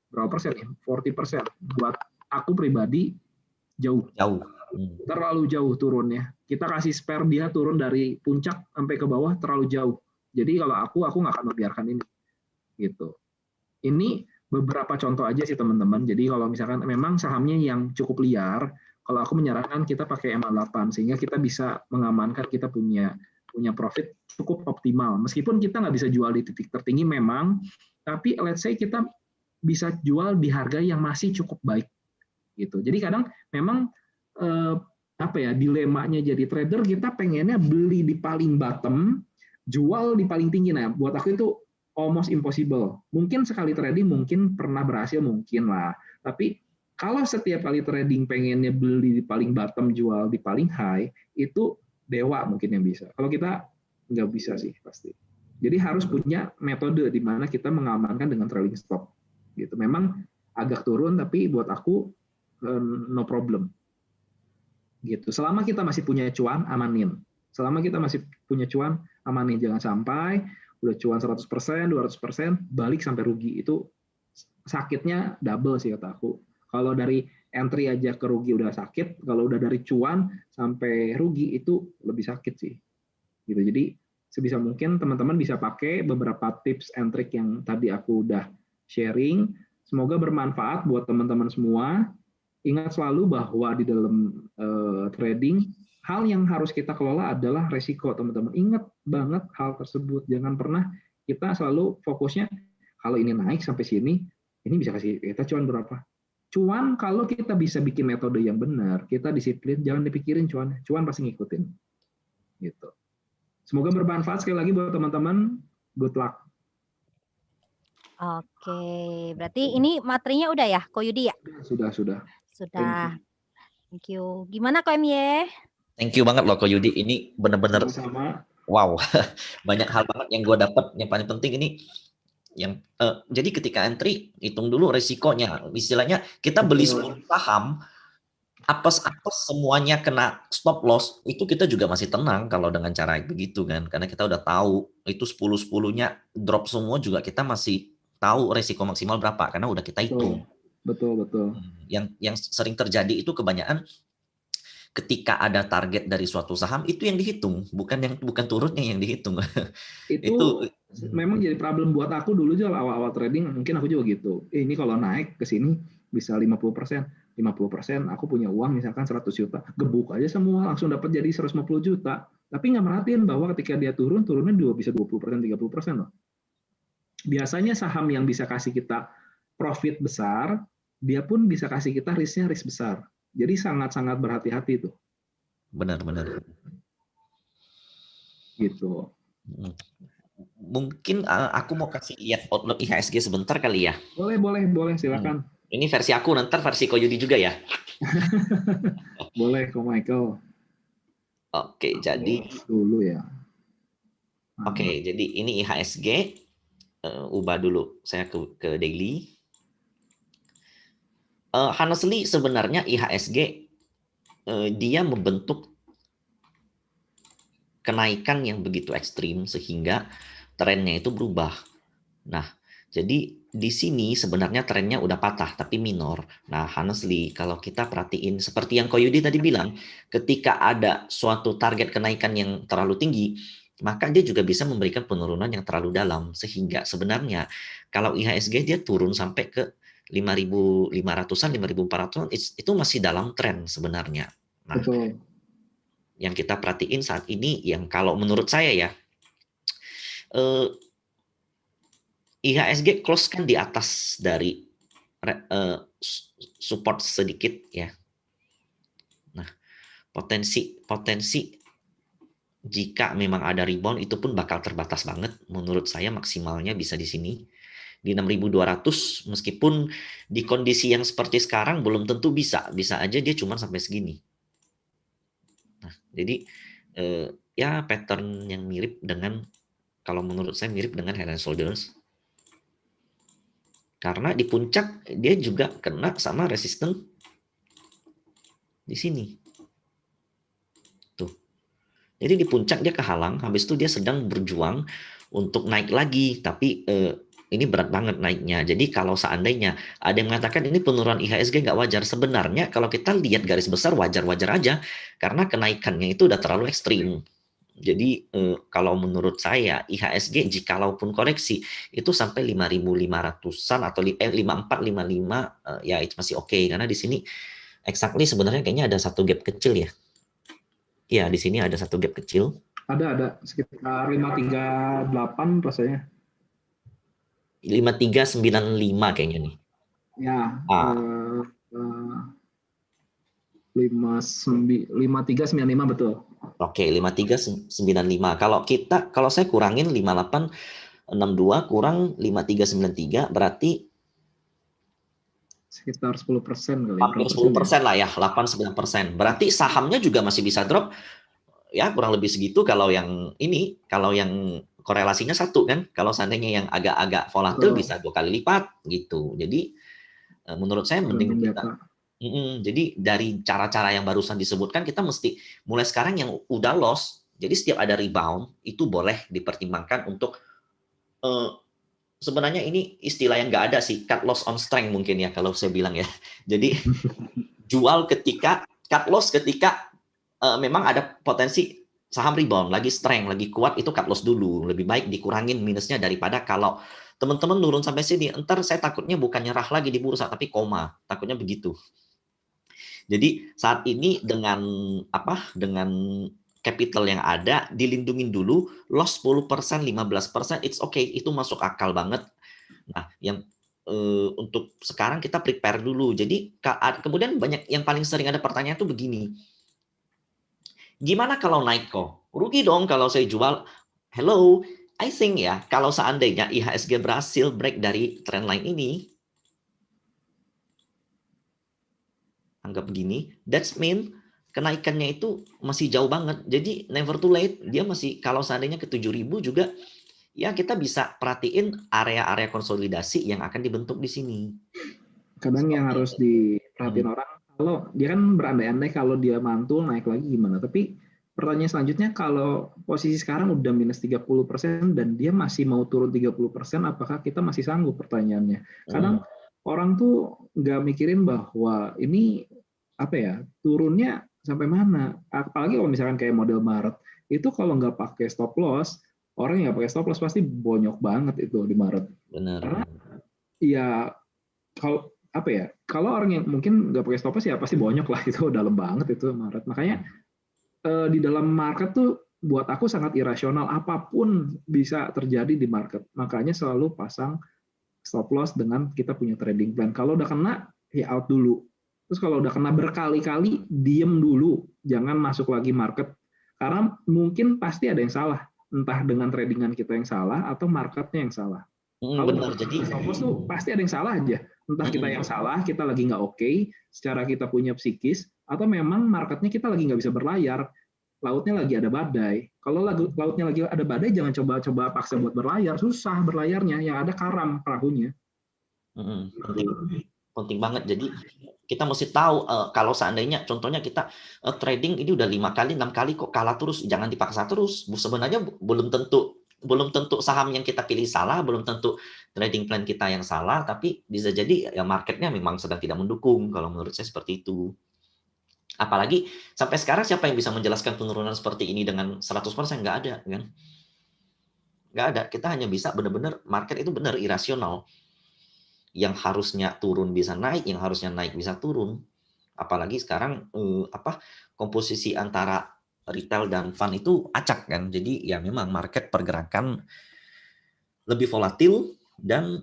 berapa persen ya? 40%. Buat aku pribadi jauh. Terlalu jauh turunnya. Kita kasih spare dia turun dari puncak sampai ke bawah terlalu jauh. Jadi kalau aku nggak akan membiarkan ini. Gitu. Ini beberapa contoh aja sih teman-teman. Jadi kalau misalkan memang sahamnya yang cukup liar, kalau aku menyarankan kita pakai MA8 sehingga kita bisa mengamankan kita punya profit cukup optimal. Meskipun kita nggak bisa jual di titik tertinggi memang, tapi let's say kita bisa jual di harga yang masih cukup baik. Gitu. Jadi kadang memang dilemanya jadi trader, kita pengennya beli di paling bottom, jual di paling tinggi. Nah, buat aku itu almost impossible. Mungkin sekali trading mungkin pernah berhasil, mungkin lah. Tapi kalau setiap kali trading pengennya beli di paling bottom, jual di paling high, itu dewa mungkin yang bisa. Kalau kita nggak bisa sih pasti. Jadi harus punya metode di mana kita mengamankan dengan trailing stop. Gitu. Memang agak turun, tapi buat aku no problem. Gitu. Selama kita masih punya cuan, amanin. Selama kita masih punya cuan, amanin. Jangan sampai udah cuan 100%, 200%, balik sampai rugi. Itu sakitnya double sih kata aku. Kalau dari entry aja ke rugi udah sakit, kalau udah dari cuan sampai rugi itu lebih sakit sih. Gitu. Jadi sebisa mungkin teman-teman bisa pakai beberapa tips and trick yang tadi aku udah sharing. Semoga bermanfaat buat teman-teman semua. Ingat selalu bahwa di dalam trading, hal yang harus kita kelola adalah resiko, teman-teman. Ingat banget hal tersebut. Jangan pernah kita selalu fokusnya, kalau ini naik sampai sini, ini bisa kasih kita cuan berapa. Cuan, kalau kita bisa bikin metode yang benar, kita disiplin, jangan dipikirin cuan. Cuan pasti ngikutin. Gitu. Semoga bermanfaat sekali lagi buat teman-teman. Good luck. Oke, berarti ini materinya udah ya, Ko Yudi ya? Sudah. Thank you. Gimana Ko MY? Thank you banget loh Ko Yudi. Ini benar-benar wow. Banyak hal banget yang gue dapat. Yang paling penting ini jadi ketika entry hitung dulu resikonya. Istilahnya kita beli 10 saham, apes semuanya kena stop loss, itu kita juga masih tenang kalau dengan cara begitu kan. Karena kita udah tahu itu 10-10-nya drop semua juga kita masih tahu resiko maksimal berapa karena udah kita hitung. Betul. Yang sering terjadi itu kebanyakan ketika ada target dari suatu saham itu yang dihitung, bukan turunnya yang dihitung. Itu memang jadi problem buat aku dulu juga awal-awal trading, mungkin aku juga gitu. Ini kalau naik ke sini bisa 50%, aku punya uang misalkan 100 juta, gebuk aja semua langsung dapat jadi 150 juta. Tapi nggak merhatiin bahwa ketika dia turunnya bisa 20%, 30% loh. Biasanya saham yang bisa kasih kita profit besar, dia pun bisa kasih kita risk besar. Jadi sangat-sangat berhati-hati tuh. Benar. Gitu. Mungkin aku mau kasih lihat outlook IHSG sebentar kali ya. Boleh, silakan. Ini versi aku, nanti versi Ko Yudi juga ya. Boleh, Ko Michael. Oke, jadi dulu ya. Oke, jadi ini IHSG. Ubah dulu saya ke daily. Honestly sebenarnya IHSG dia membentuk kenaikan yang begitu ekstrim sehingga trennya itu berubah. Nah, jadi di sini sebenarnya trennya udah patah tapi minor. Nah, honestly kalau kita perhatiin seperti yang Ko Yudi tadi bilang, ketika ada suatu target kenaikan yang terlalu tinggi, maka dia juga bisa memberikan penurunan yang terlalu dalam sehingga sebenarnya kalau IHSG dia turun sampai ke 5.500-an, 5.400-an itu masih dalam tren sebenarnya. Nah, betul. Yang kita perhatiin saat ini yang kalau menurut saya ya IHSG close kan di atas dari support sedikit ya. Nah, potensi jika memang ada rebound itu pun bakal terbatas banget. Menurut saya maksimalnya bisa di sini di 6.200, meskipun di kondisi yang seperti sekarang belum tentu bisa aja dia cuma sampai segini. Nah, jadi ya pattern yang mirip dengan, kalau menurut saya mirip dengan Head and Shoulders. Karena di puncak dia juga kena sama resisten di sini. Tuh. Jadi di puncak dia kehalang, habis itu dia sedang berjuang untuk naik lagi, tapi ini berat banget naiknya. Jadi kalau seandainya ada yang mengatakan ini penurunan IHSG nggak wajar, sebenarnya kalau kita lihat garis besar wajar-wajar aja, karena kenaikannya itu udah terlalu ekstrim. Jadi kalau menurut saya IHSG jikalaupun koreksi itu sampai 5.500-an atau 54, 55 ya itu masih oke, karena di sini exactly sebenarnya kayaknya ada satu gap kecil ya. Iya, di sini ada satu gap kecil. Ada sekitar 538 rasanya. 5395 kayaknya nih. Ya, 5395 betul. Oke, 5395. Kalau saya kurangin 5862 kurang 5393 berarti sekitar 10% kali. Hampir 10% lah ya, 8-9%. Berarti sahamnya juga masih bisa drop ya kurang lebih segitu kalau yang ini, kalau yang korelasinya satu kan. Kalau seandainya yang agak-agak volatil bisa 2 kali lipat gitu. Jadi menurut saya mending kita. Jadi dari cara-cara yang barusan disebutkan kita mesti mulai sekarang yang udah loss. Jadi setiap ada rebound itu boleh dipertimbangkan untuk sebenarnya ini istilah yang nggak ada sih, cut loss on strength mungkin ya kalau saya bilang ya. Jadi jual ketika cut loss ketika memang ada potensi saham rebound, lagi strength, lagi kuat, itu cut loss dulu. Lebih baik dikurangin minusnya daripada kalau teman-teman nurun sampai sini, entar saya takutnya bukan nyerah lagi di bursa tapi koma, takutnya begitu. Jadi saat ini dengan capital yang ada, dilindungin dulu, loss 10%, 15%, it's okay, itu masuk akal banget. Nah, yang untuk sekarang kita prepare dulu. Jadi kemudian banyak yang paling sering ada pertanyaan tuh begini, gimana kalau naik kok? Rugi dong kalau saya jual. Hello, I think ya, kalau seandainya IHSG berhasil break dari trendline ini, anggap begini, that's mean kenaikannya itu masih jauh banget. Jadi never too late, dia masih, kalau seandainya ke 7.000 juga, ya kita bisa perhatiin area-area konsolidasi yang akan dibentuk di sini. Kadang yang harus diperhatiin orang, kalau dia kan berandai-andai kalau dia mantul naik lagi gimana. Tapi pertanyaan selanjutnya, kalau posisi sekarang udah minus 30% dan dia masih mau turun 30%, apakah kita masih sanggup, pertanyaannya. Kadang orang tuh nggak mikirin bahwa ini apa ya, turunnya sampai mana. Apalagi kalau misalkan kayak model Maret, itu kalau nggak pakai stop loss, orang yang nggak pakai stop loss pasti bonyok banget itu di Maret. Benar. Karena ya kalau apa ya, kalau orang yang mungkin nggak pakai stop loss ya pasti bonyok lah, itu dalam banget itu Maret. Makanya di dalam market tuh buat aku sangat irasional, apapun bisa terjadi di market. Makanya selalu pasang stop loss dengan kita punya trading plan. Kalau udah kena, ya out dulu. Terus kalau udah kena berkali-kali, diem dulu, jangan masuk lagi market. Karena mungkin pasti ada yang salah, entah dengan tradingan kita yang salah atau marketnya yang salah. Kalau Benar, jadi stop loss tuh pasti ada yang salah aja. Entah kita yang salah, kita lagi nggak oke, secara kita punya psikis, atau memang marketnya kita lagi nggak bisa berlayar, lautnya lagi ada badai. Kalau lautnya lagi ada badai, jangan coba-coba paksa buat berlayar, susah berlayarnya, yang ada karam perahunya. Penting banget. Jadi kita mesti tahu kalau seandainya contohnya kita trading ini udah 5 kali 6 kali kok kalah terus, jangan dipaksa terus. Sebenarnya belum tentu saham yang kita pilih salah, belum tentu trading plan kita yang salah, tapi bisa jadi ya marketnya memang sedang tidak mendukung. Kalau menurut saya seperti itu. Apalagi sampai sekarang siapa yang bisa menjelaskan penurunan seperti ini dengan 100%? Nggak ada kan? Nggak ada. Kita hanya bisa benar-benar market itu benar irasional. Yang harusnya turun bisa naik, yang harusnya naik bisa turun. Apalagi sekarang komposisi antara retail dan fund itu acak kan. Jadi ya memang market pergerakan lebih volatil dan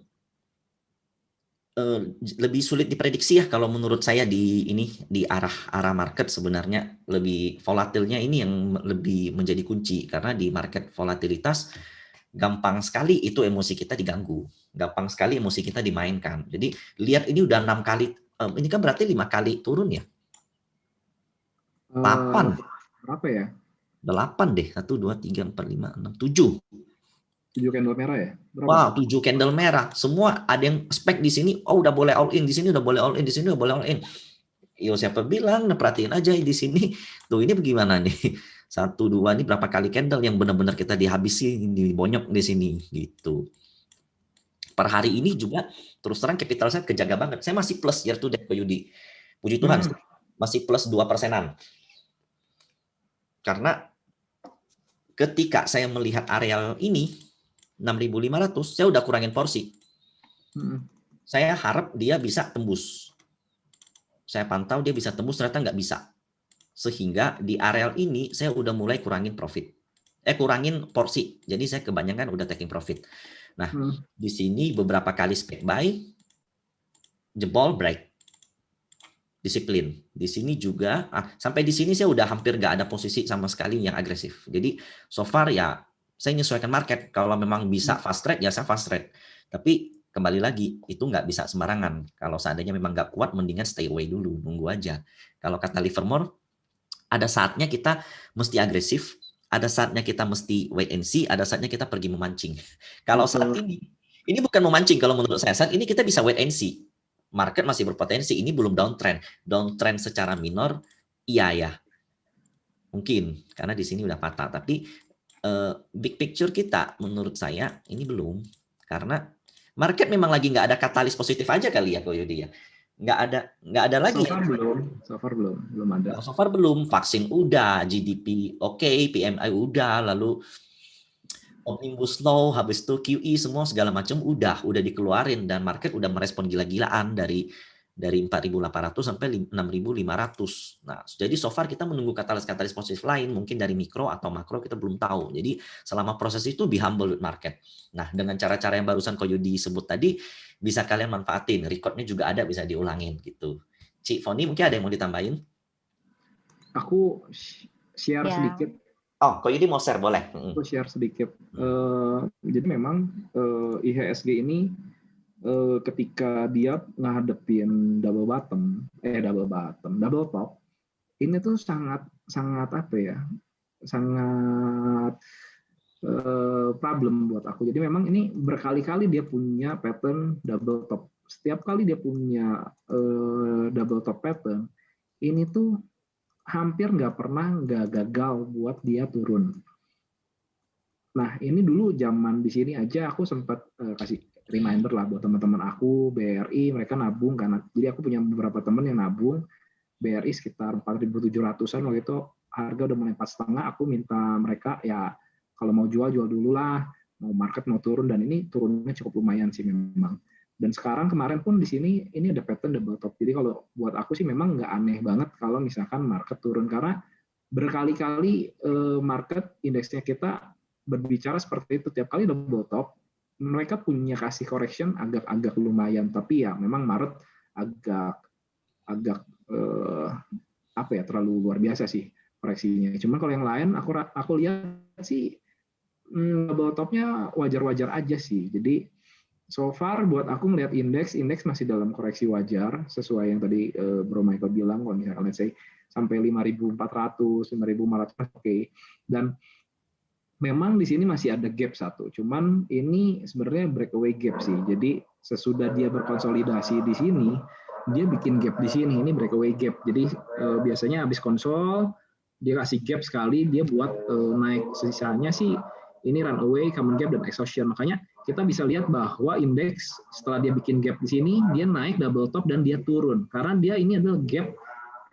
lebih sulit diprediksi ya kalau menurut saya di arah market sebenarnya lebih volatilnya ini yang lebih menjadi kunci karena di market volatilitas gampang sekali itu emosi kita diganggu, gampang sekali emosi kita dimainkan. Jadi lihat ini udah 6 kali, ini kan berarti 5 kali turun ya? 8. Berapa ya? 8 deh, 1, 2, 3, 4, 5, 6, 7. 7 candle merah ya? Berapa? Wow, 7 candle merah. Semua ada yang spek di sini, oh udah boleh all in, di sini udah boleh all in, di sini udah boleh all in. Yo siapa bilang, nah perhatiin aja di sini. Tuh ini bagaimana nih? 1, 2 ini berapa kali candle yang benar-benar kita dihabisi, dibonyok di sini gitu. Per hari ini juga terus terang capital saya kejaga banget. Saya masih plus year to date Pak Yudi. Puji Tuhan, masih plus 2%-an. Karena ketika saya melihat areal ini 6.500, saya udah kurangin porsi. Saya harap dia bisa tembus. Saya pantau dia bisa tembus, ternyata nggak bisa. Sehingga di areal ini saya udah mulai kurangin profit. Kurangin porsi. Jadi saya kebanyakan udah taking profit. Nah, di sini beberapa kali spec buy, jebol break. Disiplin. Di sini juga, sampai di sini saya udah hampir nggak ada posisi sama sekali yang agresif. Jadi so far ya saya menyesuaikan market. Kalau memang bisa fast trade, ya saya fast trade. Tapi kembali lagi, itu nggak bisa sembarangan. Kalau seandainya memang nggak kuat, mendingan stay away dulu, nunggu aja. Kalau kata Livermore, ada saatnya kita mesti agresif, ada saatnya kita mesti wait and see, ada saatnya kita pergi memancing. Kalau saat ini bukan memancing kalau menurut saya. Saat ini kita bisa wait and see. Market masih berpotensi, ini belum downtrend. Downtrend secara minor, iya ya. Mungkin, karena di sini udah patah. Tapi big picture kita menurut saya ini belum. Karena market memang lagi nggak ada katalis positif aja kali ya, Ko Yudi ya. Nggak ada lagi. So far belum ada. So far belum. Vaksin udah, GDP oke, PMI udah, lalu Omnibus Law, habis itu QE, semua segala macam udah dikeluarin dan market udah merespon gila-gilaan dari 4.800 sampai 6.500. Nah, jadi so far kita menunggu katalis-katalis positif lain, mungkin dari mikro atau makro kita belum tahu. Jadi selama proses itu be humble with market. Nah, dengan cara-cara yang barusan Ko Yudi sebut tadi, bisa kalian manfaatin. Recordnya juga ada, bisa diulangin gitu. Cik Foni mungkin ada yang mau ditambahin? Aku share sedikit. Oh, Ko Yudi mau share, boleh. Aku share sedikit. Jadi memang IHSG ini ketika dia ngadepin double top, ini tuh sangat apa ya? Sangat problem buat aku. Jadi memang ini berkali-kali dia punya pattern double top. Setiap kali dia punya double top pattern, ini tuh hampir nggak gagal buat dia turun. Nah, ini dulu zaman di sini aja aku sempat kasih reminder lah buat teman-teman aku, BRI, mereka nabung karena jadi aku punya beberapa teman yang nabung BRI sekitar 4.700-an waktu itu harga udah mulai 4,5, aku minta mereka ya kalau mau jual dulu lah, mau market mau turun, dan ini turunnya cukup lumayan sih memang. Dan sekarang kemarin pun di sini ini ada pattern double top. Jadi kalau buat aku sih memang nggak aneh banget kalau misalkan market turun karena berkali-kali market indeksnya kita berbicara seperti itu, tiap kali double top mereka punya kasih correction agak lumayan, tapi ya memang Maret agak apa ya terlalu luar biasa sih koreksinya. Cuman kalau yang lain aku lihat sih double topnya wajar-wajar aja sih. Jadi so far buat aku melihat indeks masih dalam koreksi wajar sesuai yang tadi Bro Michael bilang, kalau misalkan let's say sampai 5.400, 5.500 oke. Dan memang di sini masih ada gap satu. Cuman ini sebenarnya breakaway gap sih. Jadi sesudah dia berkonsolidasi di sini, dia bikin gap di sini. Ini breakaway gap. Jadi biasanya habis konsol dia kasih gap sekali, dia buat naik. Sisanya sih ini runaway, common gap, dan exhaustion. Makanya kita bisa lihat bahwa indeks setelah dia bikin gap di sini, dia naik double top dan dia turun. Karena dia ini adalah gap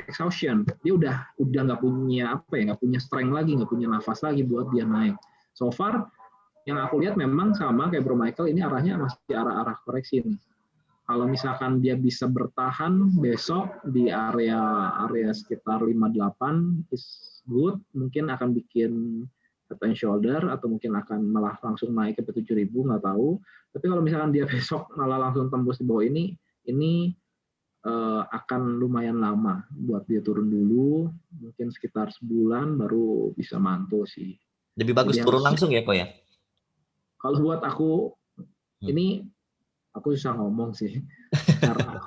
exhaustion. Dia udah nggak punya nggak punya strength lagi, nggak punya nafas lagi buat dia naik. So far yang aku lihat memang sama kayak Bro Michael, ini arahnya masih arah koreksi nih. Kalau misalkan dia bisa bertahan besok di area sekitar 58 is good, mungkin akan bikin head and shoulder atau mungkin akan malah langsung naik ke 7.000, nggak tahu. Tapi kalau misalkan dia besok malah langsung tembus di bawah ini, ini akan lumayan lama buat dia turun dulu, mungkin sekitar sebulan baru bisa mantul sih. Lebih bagus Jadi turun harus, langsung ya, Ko ya? kalau buat aku ini aku susah ngomong sih, karena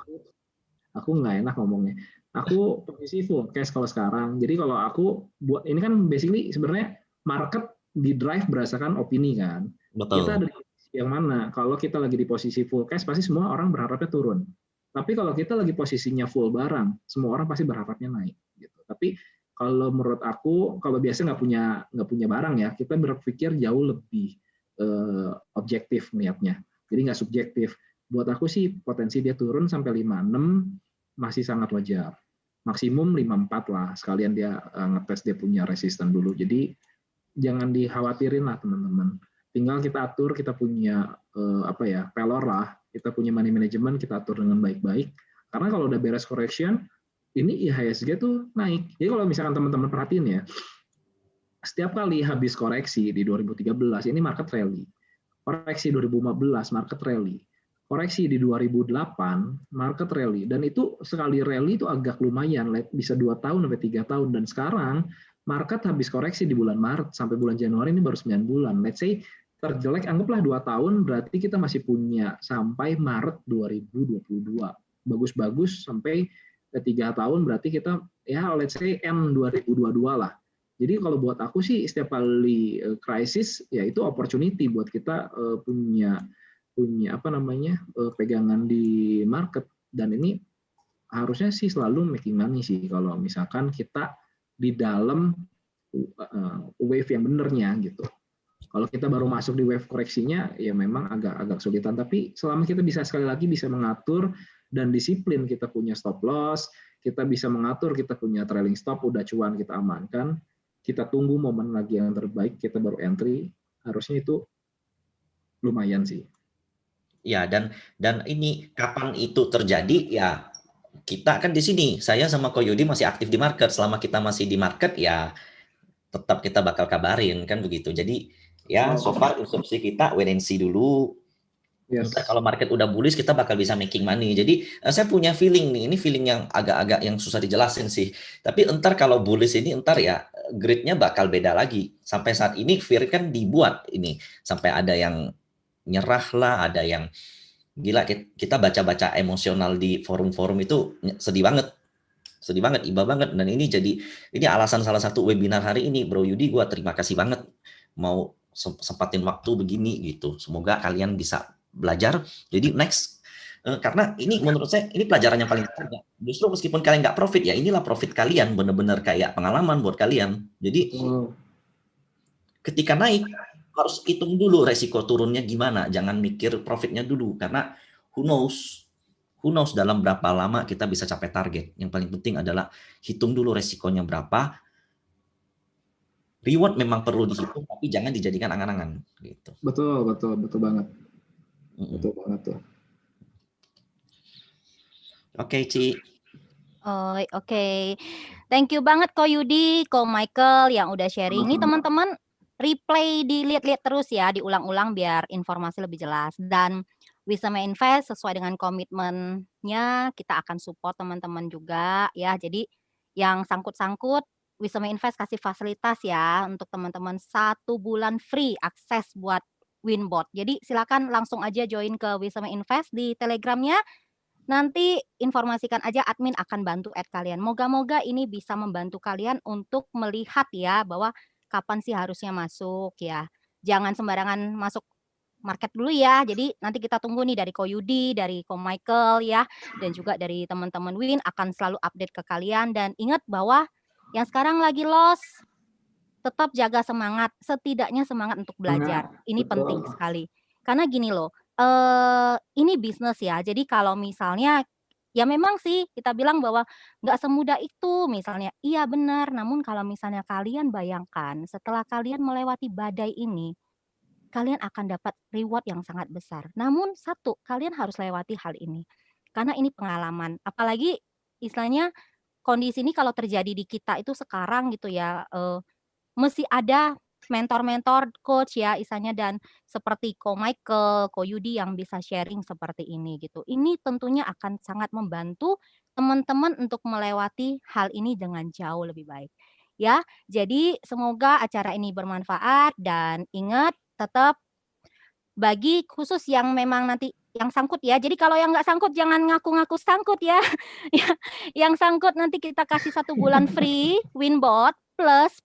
aku nggak enak ngomongnya. Aku posisi full cash kalau sekarang. Jadi kalau aku buat ini kan basically sebenarnya market di drive berdasarkan opini kan. Kita Betul. ada di posisi yang mana? Kalau kita lagi di posisi full cash, pasti semua orang berharapnya turun. Tapi kalau kita lagi posisinya full barang, semua orang pasti berharapnya naik. Gitu. Tapi kalau menurut aku, kalau biasa nggak punya barang ya, kita berpikir jauh lebih objektif melihatnya. Jadi nggak subjektif. Buat aku sih potensi dia turun sampai 56 masih sangat wajar. Maksimum 54 lah, sekalian dia ngetes dia punya resisten dulu. Jadi jangan dikhawatirin lah teman-teman. Tinggal kita atur, kita punya pelor lah, kita punya money management, kita atur dengan baik-baik. Karena kalau udah beres correction, ini IHSG tuh naik. Jadi kalau misalkan teman-teman perhatiin ya, setiap kali habis koreksi di 2013 ini market rally. Koreksi 2015 market rally. Koreksi di 2008 market rally, dan itu sekali rally itu agak lumayan, bisa 2 tahun sampai 3 tahun, dan sekarang market habis koreksi di bulan Maret sampai bulan Januari ini baru 9 bulan. Let's say terjelek anggaplah 2 tahun, berarti kita masih punya sampai Maret 2022. Bagus-bagus sampai 3 tahun, berarti kita ya let's say M 2022 lah. Jadi kalau buat aku sih setiap kali krisis ya itu opportunity buat kita punya pegangan di market, dan ini harusnya sih selalu making money sih kalau misalkan kita di dalam wave yang benernya gitu. Kalau kita baru masuk di wave koreksinya ya memang agak sulitan, tapi selama kita bisa sekali lagi bisa mengatur dan disiplin, kita punya stop loss, kita bisa mengatur, kita punya trailing stop, udah cuan kita amankan, kita tunggu momen lagi yang terbaik, kita baru entry, harusnya itu lumayan sih. Ya, dan ini kapan itu terjadi ya, kita kan di sini, saya sama Ko Yudi masih aktif di market. Selama kita masih di market ya tetap kita bakal kabarin kan begitu. Jadi ya so far instruksi kita wait and see dulu. Yes. Ntar kalau market udah bullish kita bakal bisa making money. Jadi saya punya feeling nih, ini feeling yang agak-agak yang susah dijelasin sih. Tapi entar kalau bullish ini entar ya grid-nya bakal beda lagi. Sampai saat ini fear kan dibuat ini sampai ada yang nyerah lah, ada yang gila, kita baca-baca emosional di forum-forum itu sedih banget, iba banget. Dan ini alasan salah satu webinar hari ini, Bro Yudi, gua terima kasih banget mau sempatin waktu begini gitu. Semoga kalian bisa belajar. Jadi next, karena ini menurut saya ini pelajaran yang paling penting. Justru meskipun kalian nggak profit ya, inilah profit kalian, bener-bener kayak pengalaman buat kalian. Jadi ketika naik harus hitung dulu resiko turunnya gimana, jangan mikir profitnya dulu, karena who knows dalam berapa lama kita bisa capai target. Yang paling penting adalah hitung dulu resikonya berapa. Reward memang perlu dihitung, tapi jangan dijadikan angan-angan gitu. Betul banget. Betul banget tuh. Oke, Ci. Oke. Thank you banget Ko Yudi, Ko Michael yang udah sharing. Ini teman-teman replay dilihat-lihat terus ya, diulang-ulang biar informasi lebih jelas. Dan Wisma Invest sesuai dengan komitmennya kita akan support teman-teman juga ya. Jadi yang sangkut-sangkut Wisma Invest kasih fasilitas ya untuk teman-teman 1 bulan free akses buat Winbot. Jadi silakan langsung aja join ke Wisma Invest di Telegramnya. Nanti informasikan aja, admin akan bantu add kalian. Moga-moga ini bisa membantu kalian untuk melihat ya bahwa kapan sih harusnya masuk ya. Jangan sembarangan masuk market dulu ya. Jadi nanti kita tunggu nih dari Ko Yudi, dari Ko Michael ya, dan juga dari teman-teman Win akan selalu update ke kalian. Dan ingat bahwa yang sekarang lagi loss, tetap jaga semangat, setidaknya semangat untuk belajar. Ini penting sekali. Karena gini loh, ini bisnis ya, jadi kalau misalnya ya memang sih kita bilang bahwa nggak semudah itu misalnya, iya benar, namun kalau misalnya kalian bayangkan setelah kalian melewati badai ini, kalian akan dapat reward yang sangat besar. Namun satu, kalian harus lewati hal ini, karena ini pengalaman. Apalagi istilahnya kondisi ini kalau terjadi di kita itu sekarang gitu ya, mesti ada mentor-mentor coach ya isanya, dan seperti Ko Michael, Ko Yudi yang bisa sharing seperti ini gitu. Ini tentunya akan sangat membantu teman-teman untuk melewati hal ini dengan jauh lebih baik. Ya, jadi semoga acara ini bermanfaat dan ingat tetap bagi khusus yang memang nanti yang sangkut ya. Jadi kalau yang nggak sangkut jangan ngaku-ngaku sangkut ya. Yang sangkut nanti kita kasih 1 bulan free Winbot plus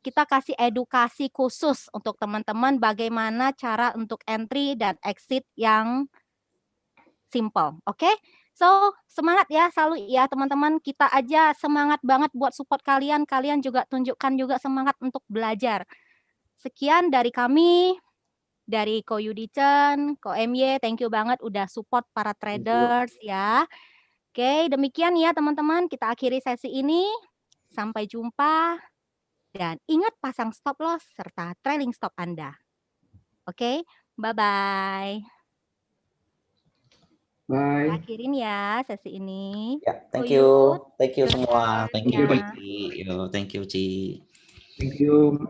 kita kasih edukasi khusus untuk teman-teman bagaimana cara untuk entry dan exit yang simple. Oke? So, semangat ya selalu ya teman-teman. Kita aja semangat banget buat support kalian. Kalian juga tunjukkan juga semangat untuk belajar. Sekian dari kami, dari Ko Yudi Chen, Ko MY, thank you banget udah support para traders ya. Oke, demikian ya teman-teman, kita akhiri sesi ini. Sampai jumpa dan ingat pasang stop loss serta trailing stop Anda. Oke, bye-bye. Bye. Akhirin ya sesi ini. Ya, thank Ko you. Yud, Thank you semua. Thank you, ya. Ci. Yo, thank you, Ci. Thank you.